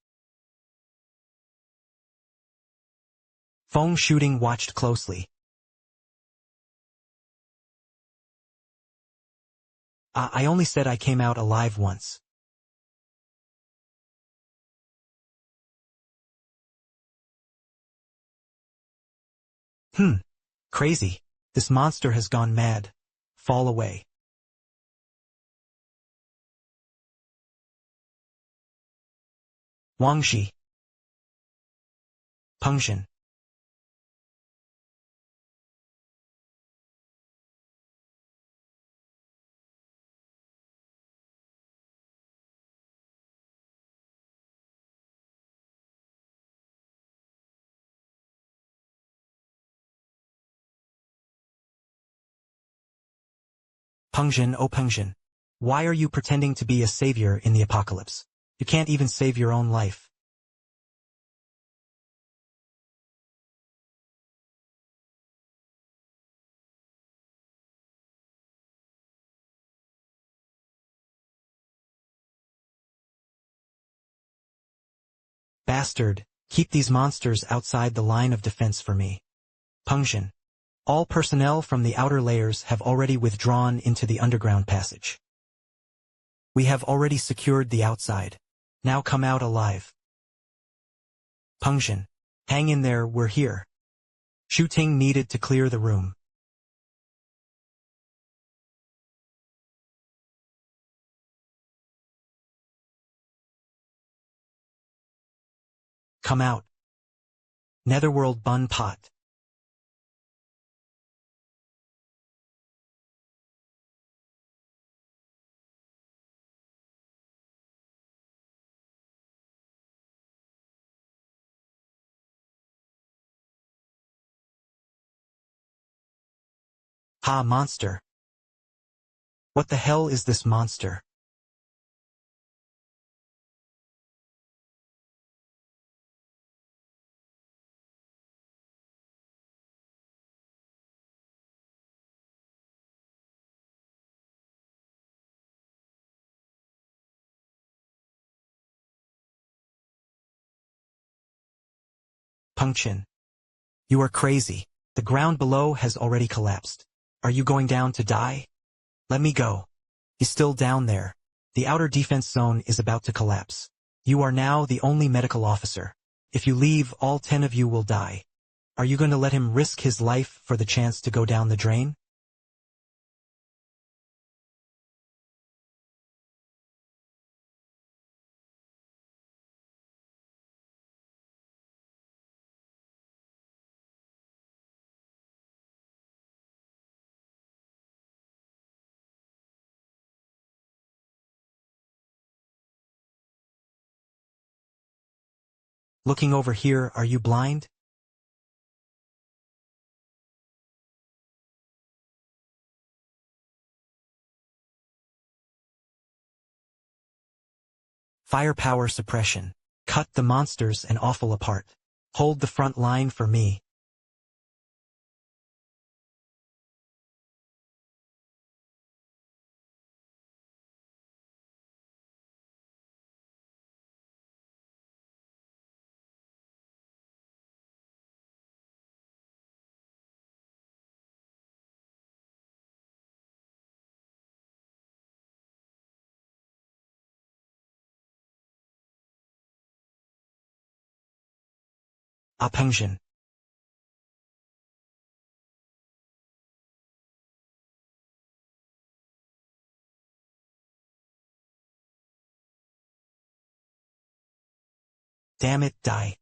Feng Shuting watched closely. I only said I came out alive once. Crazy. This monster has gone mad. Fall away. Wangxi. Peng Zhen. Peng Zhen, oh Peng Zhen. Why are you pretending to be a savior in the apocalypse? You can't even save your own life. Bastard, keep these monsters outside the line of defense for me. Peng Zhen. All personnel from the outer layers have already withdrawn into the underground passage. We have already secured the outside. Now come out alive. Peng Zhen, hang in there, we're here. Shuting needed to clear the room. Come out. Netherworld bun pot. Ha, monster. What the hell is this monster? Peng Zhen. You are crazy. The ground below has already collapsed. Are you going down to die? Let me go. He's still down there. The outer defense zone is about to collapse. You are now the only medical officer. If you leave, all 10 of you will die. Are you going to let him risk his life for the chance to go down the drain? Looking over here, are you blind? Firepower suppression. Cut the monsters and offal apart. Hold the front line for me. Peng Zhen. Damn it, die.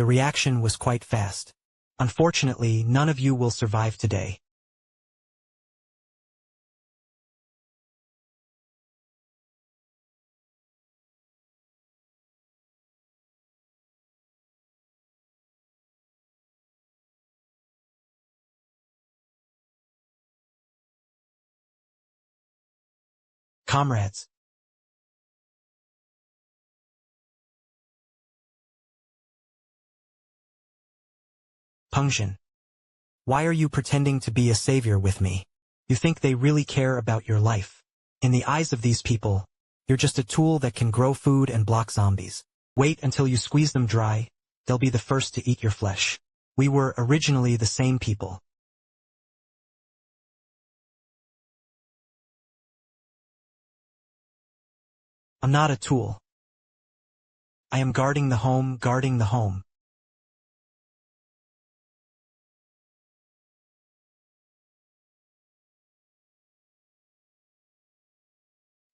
The reaction was quite fast. Unfortunately, none of you will survive today. Comrades. Peng Zhen. Why are you pretending to be a savior with me? You think they really care about your life? In the eyes of these people, you're just a tool that can grow food and block zombies. Wait until you squeeze them dry, they'll be the first to eat your flesh. We were originally the same people. I'm not a tool. I am guarding the home, guarding the home.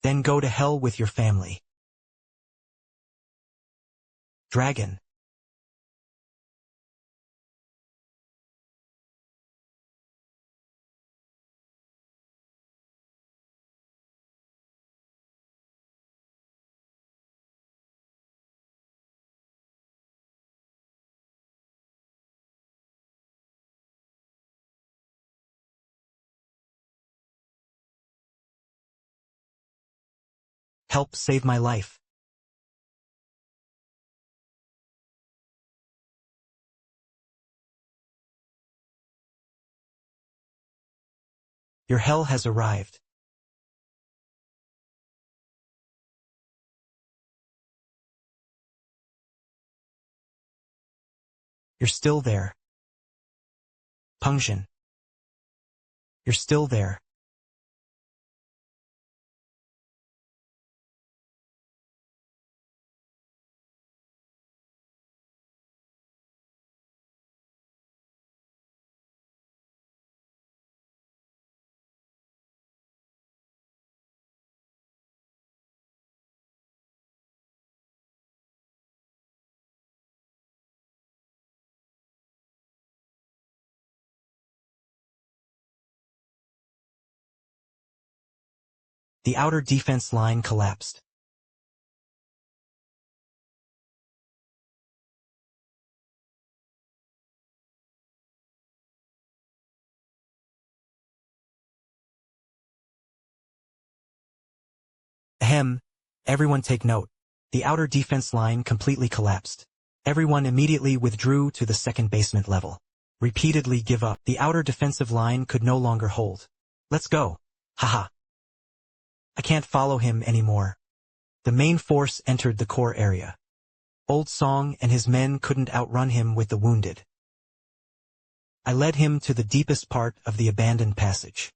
Then go to hell with your family. Dragon. Help save my life. Your hell has arrived. You're still there. Peng Zhen. You're still there. The outer defense line collapsed. Ahem. Everyone take note. The outer defense line completely collapsed. Everyone immediately withdrew to the second basement level. Repeatedly give up. The outer defensive line could no longer hold. Let's go. Haha. I can't follow him anymore. The main force entered the core area. Old Song and his men couldn't outrun him with the wounded. I led him to the deepest part of the abandoned passage.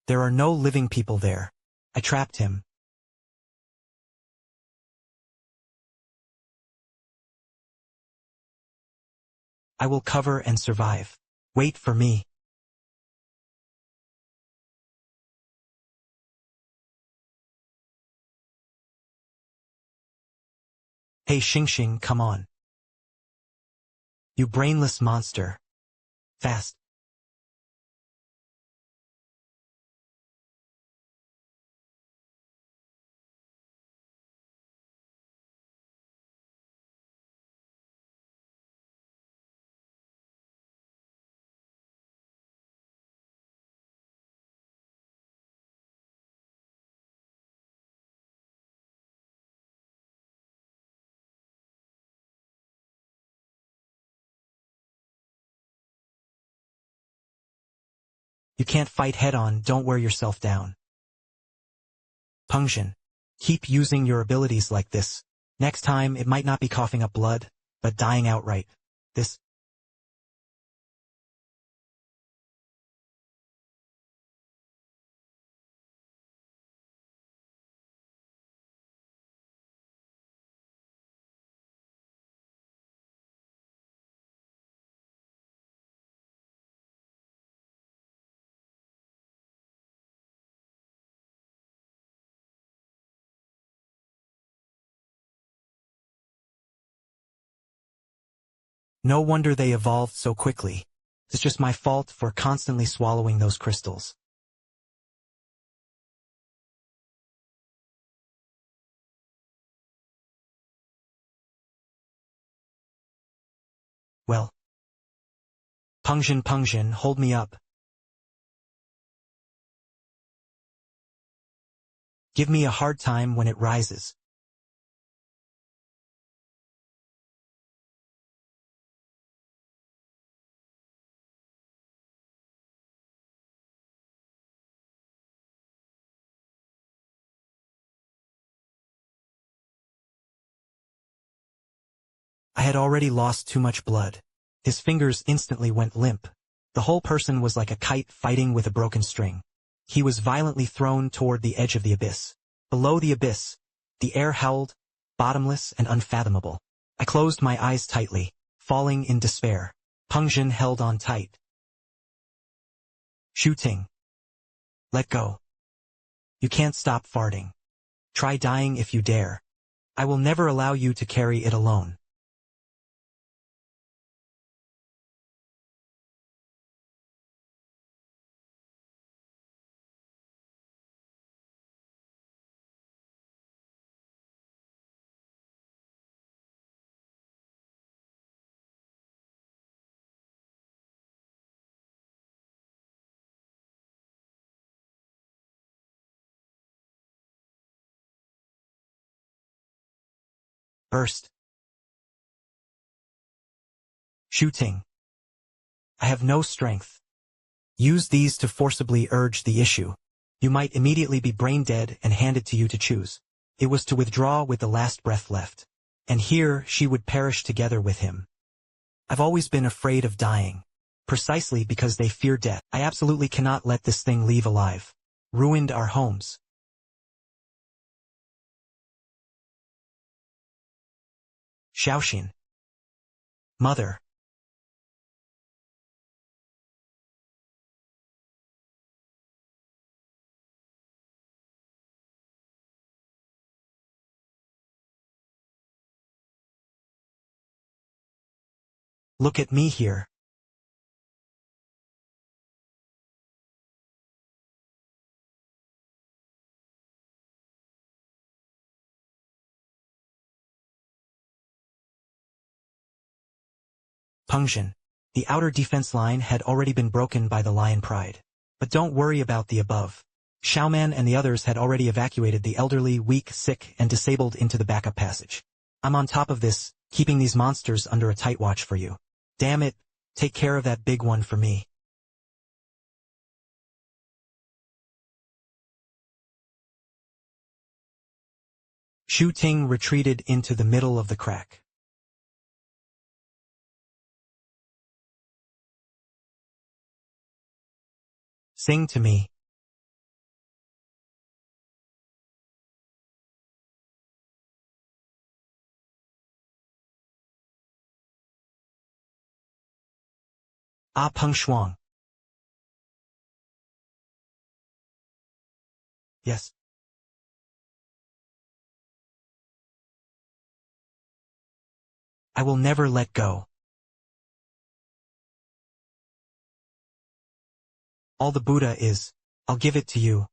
There are no living people there. I trapped him. I will cover and survive. Wait for me. Hey Xing, come on. You brainless monster. Fast. You can't fight head-on, don't wear yourself down. Peng Zhen. Keep using your abilities like this. Next time it might not be coughing up blood, but dying outright. This. No wonder they evolved so quickly. It's just my fault for constantly swallowing those crystals. Well. Peng Zhen, hold me up. Give me a hard time when it rises. I had already lost too much blood. His fingers instantly went limp. The whole person was like a kite fighting with a broken string. He was violently thrown toward the edge of the abyss. Below the abyss, the air howled, bottomless and unfathomable. I closed my eyes tightly, falling in despair. Peng Zhen held on tight. Shuting. Let go. You can't stop farting. Try dying if you dare. I will never allow you to carry it alone. Burst. Shuting. I have no strength. Use these to forcibly urge the issue. You might immediately be brain dead and hand it to you to choose. It was to withdraw with the last breath left. And here she would perish together with him. I've always been afraid of dying. Precisely because they fear death. I absolutely cannot let this thing leave alive. Ruined our homes. Xiaoxin. Mother. Look at me here. Peng Zhen. The outer defense line had already been broken by the lion pride. But don't worry about the above. Xiaoman and the others had already evacuated the elderly, weak, sick, and disabled into the backup passage. I'm on top of this, keeping these monsters under a tight watch for you. Damn it, take care of that big one for me. Shuting retreated into the middle of the crack. Sing to me. Ah Peng Shuang. Yes. I will never let go. All the Buddha is, I'll give it to you.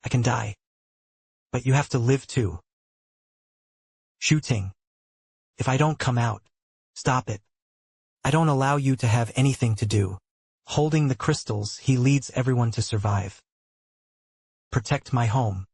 I can die. But you have to live too. Shuting. If I don't come out, stop it. I don't allow you to have anything to do. Holding the crystals, he leads everyone to survive. Protect my home.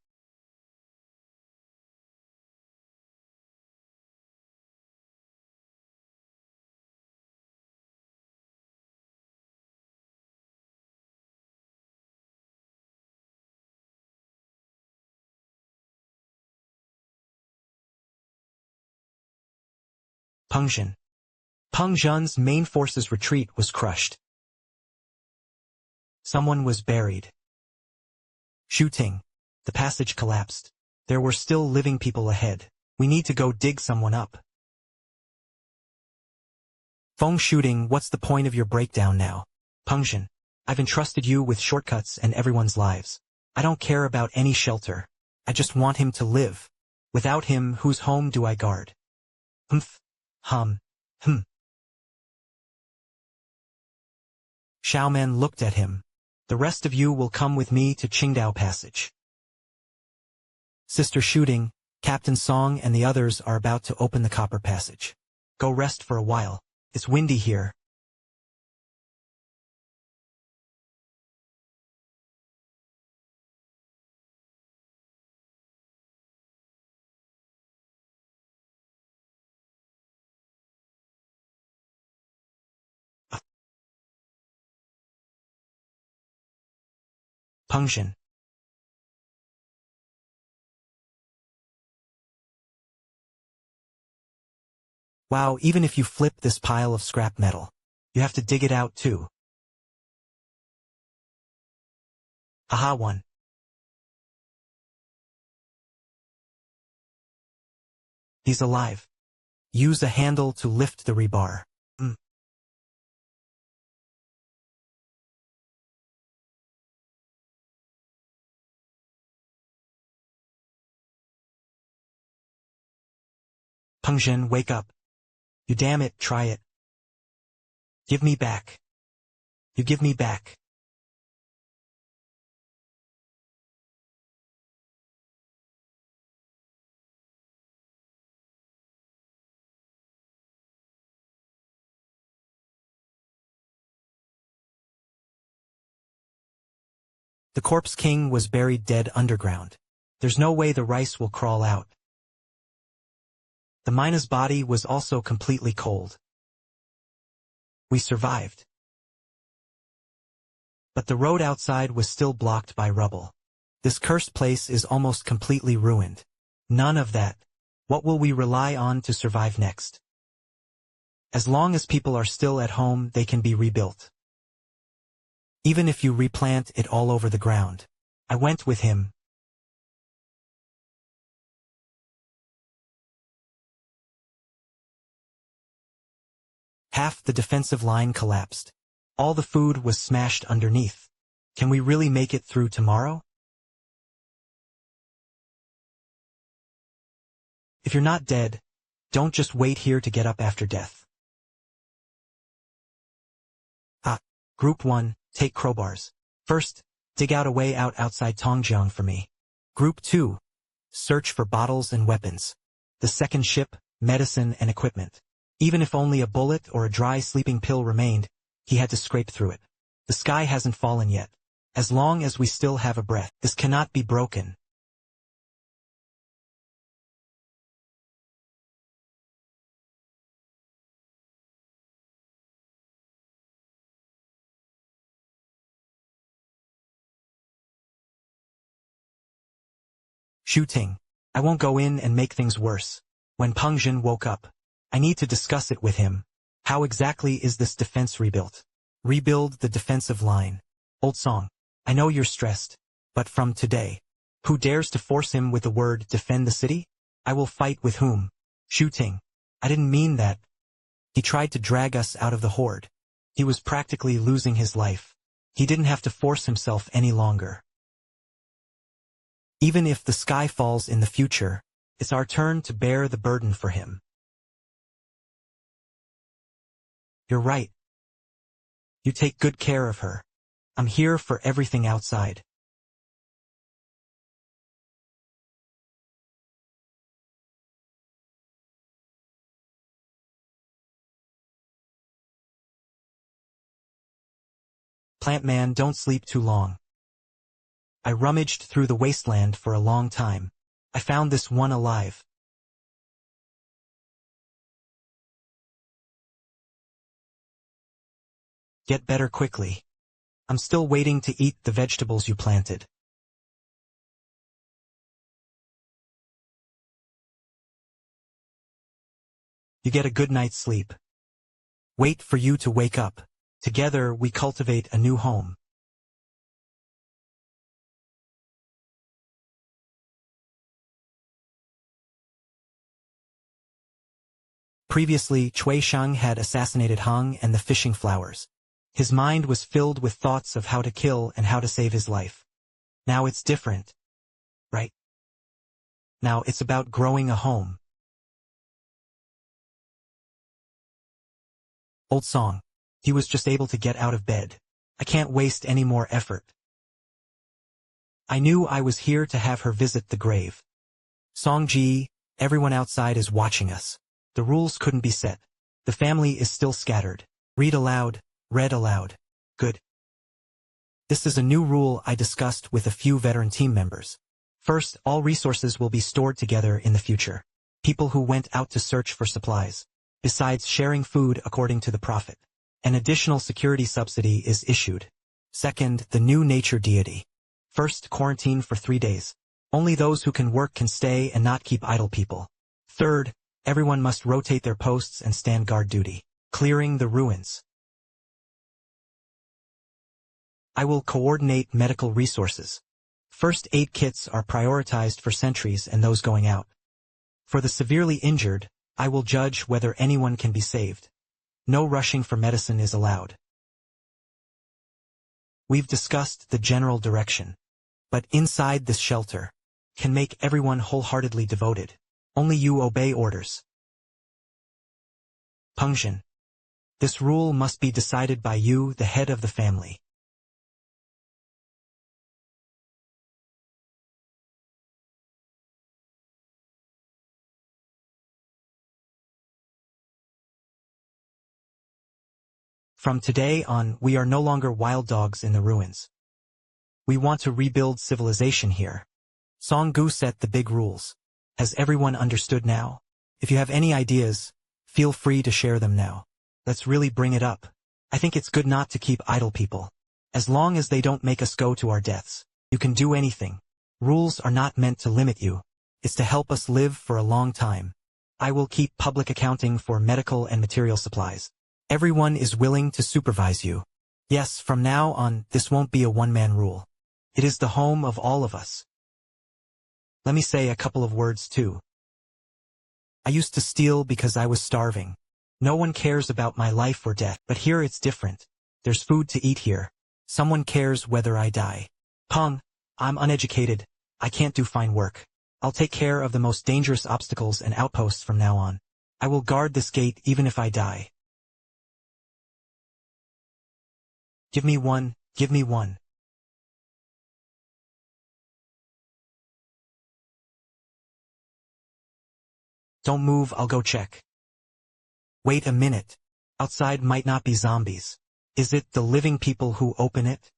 Peng Zhen. Peng Zhen's main force's retreat was crushed. Someone was buried. Shuting. The passage collapsed. There were still living people ahead. We need to go dig someone up. Feng Shuting, what's the point of your breakdown now? Peng Zhen. I've entrusted you with shortcuts and everyone's lives. I don't care about any shelter. I just want him to live. Without him, whose home do I guard? Humph. Hum. Xiaoman looked at him. The rest of you will come with me to Qingdao Passage. Sister Shuting, Captain Song and the others are about to open the Copper Passage. Go rest for a while. It's windy here. Peng Zhen. Wow, even if you flip this pile of scrap metal, you have to dig it out too. Aha one. He's alive. Use a handle to lift the rebar. Peng Zhen, wake up. You damn it, try it. Give me back. You give me back. The corpse king was buried dead underground. There's no way the rice will crawl out. The Mina's body was also completely cold. We survived. But the road outside was still blocked by rubble. This cursed place is almost completely ruined. None of that. What will we rely on to survive next? As long as people are still at home, they can be rebuilt. Even if you replant it all over the ground. I went with him. Half the defensive line collapsed. All the food was smashed underneath. Can we really make it through tomorrow? If you're not dead, don't just wait here to get up after death. Group 1, take crowbars. First, dig out a way out outside Tongjiang for me. Group 2, search for bottles and weapons. The second ship, medicine and equipment. Even if only a bullet or a dry sleeping pill remained, he had to scrape through it. The sky hasn't fallen yet. As long as we still have a breath, this cannot be broken. Shuting. I won't go in and make things worse. When Peng Zhen woke up, I need to discuss it with him. How exactly is this defense rebuilt? Rebuild the defensive line. Old song. I know you're stressed, but from today, who dares to force him with the word defend the city? I will fight with whom? Shuting. I didn't mean that. He tried to drag us out of the horde. He was practically losing his life. He didn't have to force himself any longer. Even if the sky falls in the future, it's our turn to bear the burden for him. You're right. You take good care of her. I'm here for everything outside. Plant man, don't sleep too long. I rummaged through the wasteland for a long time. I found this one alive. Get better quickly. I'm still waiting to eat the vegetables you planted. You get a good night's sleep. Wait for you to wake up. Together we cultivate a new home. Previously, Cui Shang had assassinated Hang and the fishing flowers. His mind was filled with thoughts of how to kill and how to save his life. Now it's different. Right? Now it's about growing a home. Old song. He was just able to get out of bed. I can't waste any more effort. I knew I was here to have her visit the grave. Songji, everyone outside is watching us. The rules couldn't be set. The family is still scattered. Read aloud, read aloud. Good. This is a new rule I discussed with a few veteran team members. First, all resources will be stored together in the future. People who went out to search for supplies. Besides sharing food according to the Prophet. An additional security subsidy is issued. Second, the new nature deity. First, quarantine for 3 days. Only those who can work can stay and not keep idle people. Third, everyone must rotate their posts and stand guard duty. Clearing the ruins. I will coordinate medical resources. First aid kits are prioritized for sentries and those going out. For the severely injured, I will judge whether anyone can be saved. No rushing for medicine is allowed. We've discussed the general direction. But inside this shelter, can make everyone wholeheartedly devoted. Only you obey orders. Peng Zhen. This rule must be decided by you, the head of the family. From today on, we are no longer wild dogs in the ruins. We want to rebuild civilization here. Song-gu set the big rules. Has everyone understood now? If you have any ideas, feel free to share them now. Let's really bring it up. I think it's good not to keep idle people. As long as they don't make us go to our deaths, you can do anything. Rules are not meant to limit you. It's to help us live for a long time. I will keep public accounting for medical and material supplies. Everyone is willing to supervise you. Yes, from now on, this won't be a one-man rule. It is the home of all of us. Let me say a couple of words too. I used to steal because I was starving. No one cares about my life or death, but here it's different. There's food to eat here. Someone cares whether I die. Peng, I'm uneducated. I can't do fine work. I'll take care of the most dangerous obstacles and outposts from now on. I will guard this gate even if I die. Give me one, give me one. Don't move, I'll go check. Wait a minute. Outside might not be zombies. Is it the living people who open it?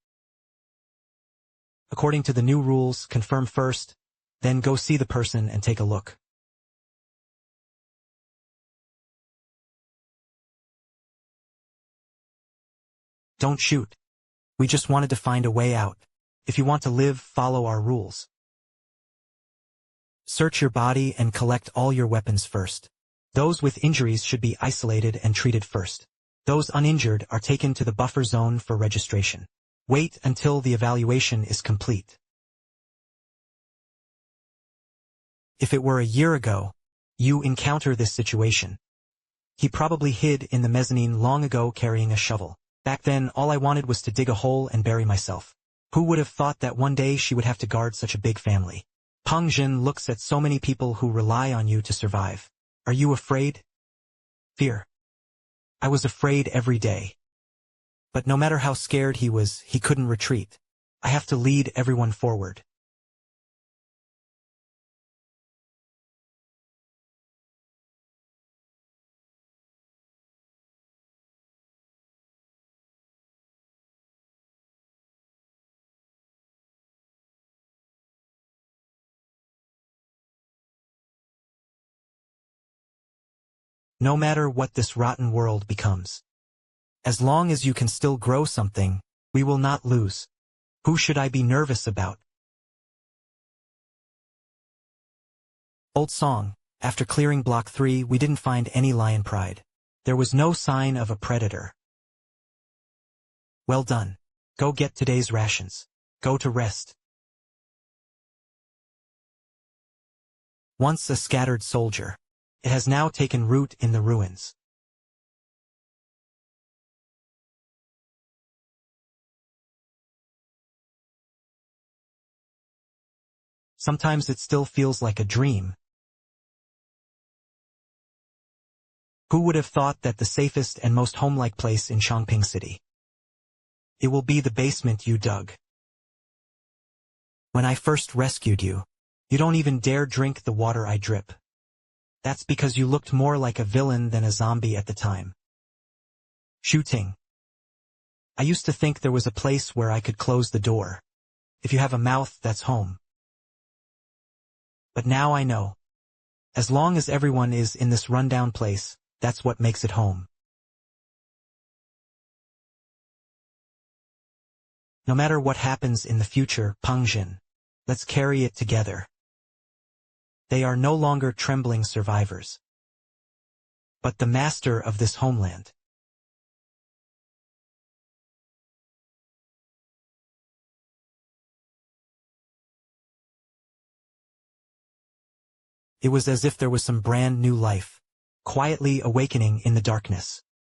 According to the new rules, confirm first, then go see the person and take a look. Don't shoot. We just wanted to find a way out. If you want to live, follow our rules. Search your body and collect all your weapons first. Those with injuries should be isolated and treated first. Those uninjured are taken to the buffer zone for registration. Wait until the evaluation is complete. If it were a year ago, you encounter this situation. He probably hid in the mezzanine long ago carrying a shovel. Back then, all I wanted was to dig a hole and bury myself. Who would have thought that one day she would have to guard such a big family? Peng Zhen looks at so many people who rely on you to survive. Are you afraid? Fear. I was afraid every day. But no matter how scared he was, he couldn't retreat. I have to lead everyone forward. No matter what this rotten world becomes. As long as you can still grow something, we will not lose. Who should I be nervous about? Old song. After clearing block 3, we didn't find any lion pride. There was no sign of a predator. Well done. Go get today's rations. Go to rest. Once a scattered soldier. It has now taken root in the ruins. Sometimes it still feels like a dream. Who would have thought that the safest and most home-like place in Chongping City? It will be the basement you dug. When I first rescued you, you don't even dare drink the water I drip. That's because you looked more like a villain than a zombie at the time. Shuting. I used to think there was a place where I could close the door. If you have a mouth, that's home. But now I know. As long as everyone is in this rundown place, that's what makes it home. No matter what happens in the future, Peng Zhen, let's carry it together. They are no longer trembling survivors, but the master of this homeland. It was as if there was some brand new life, quietly awakening in the darkness.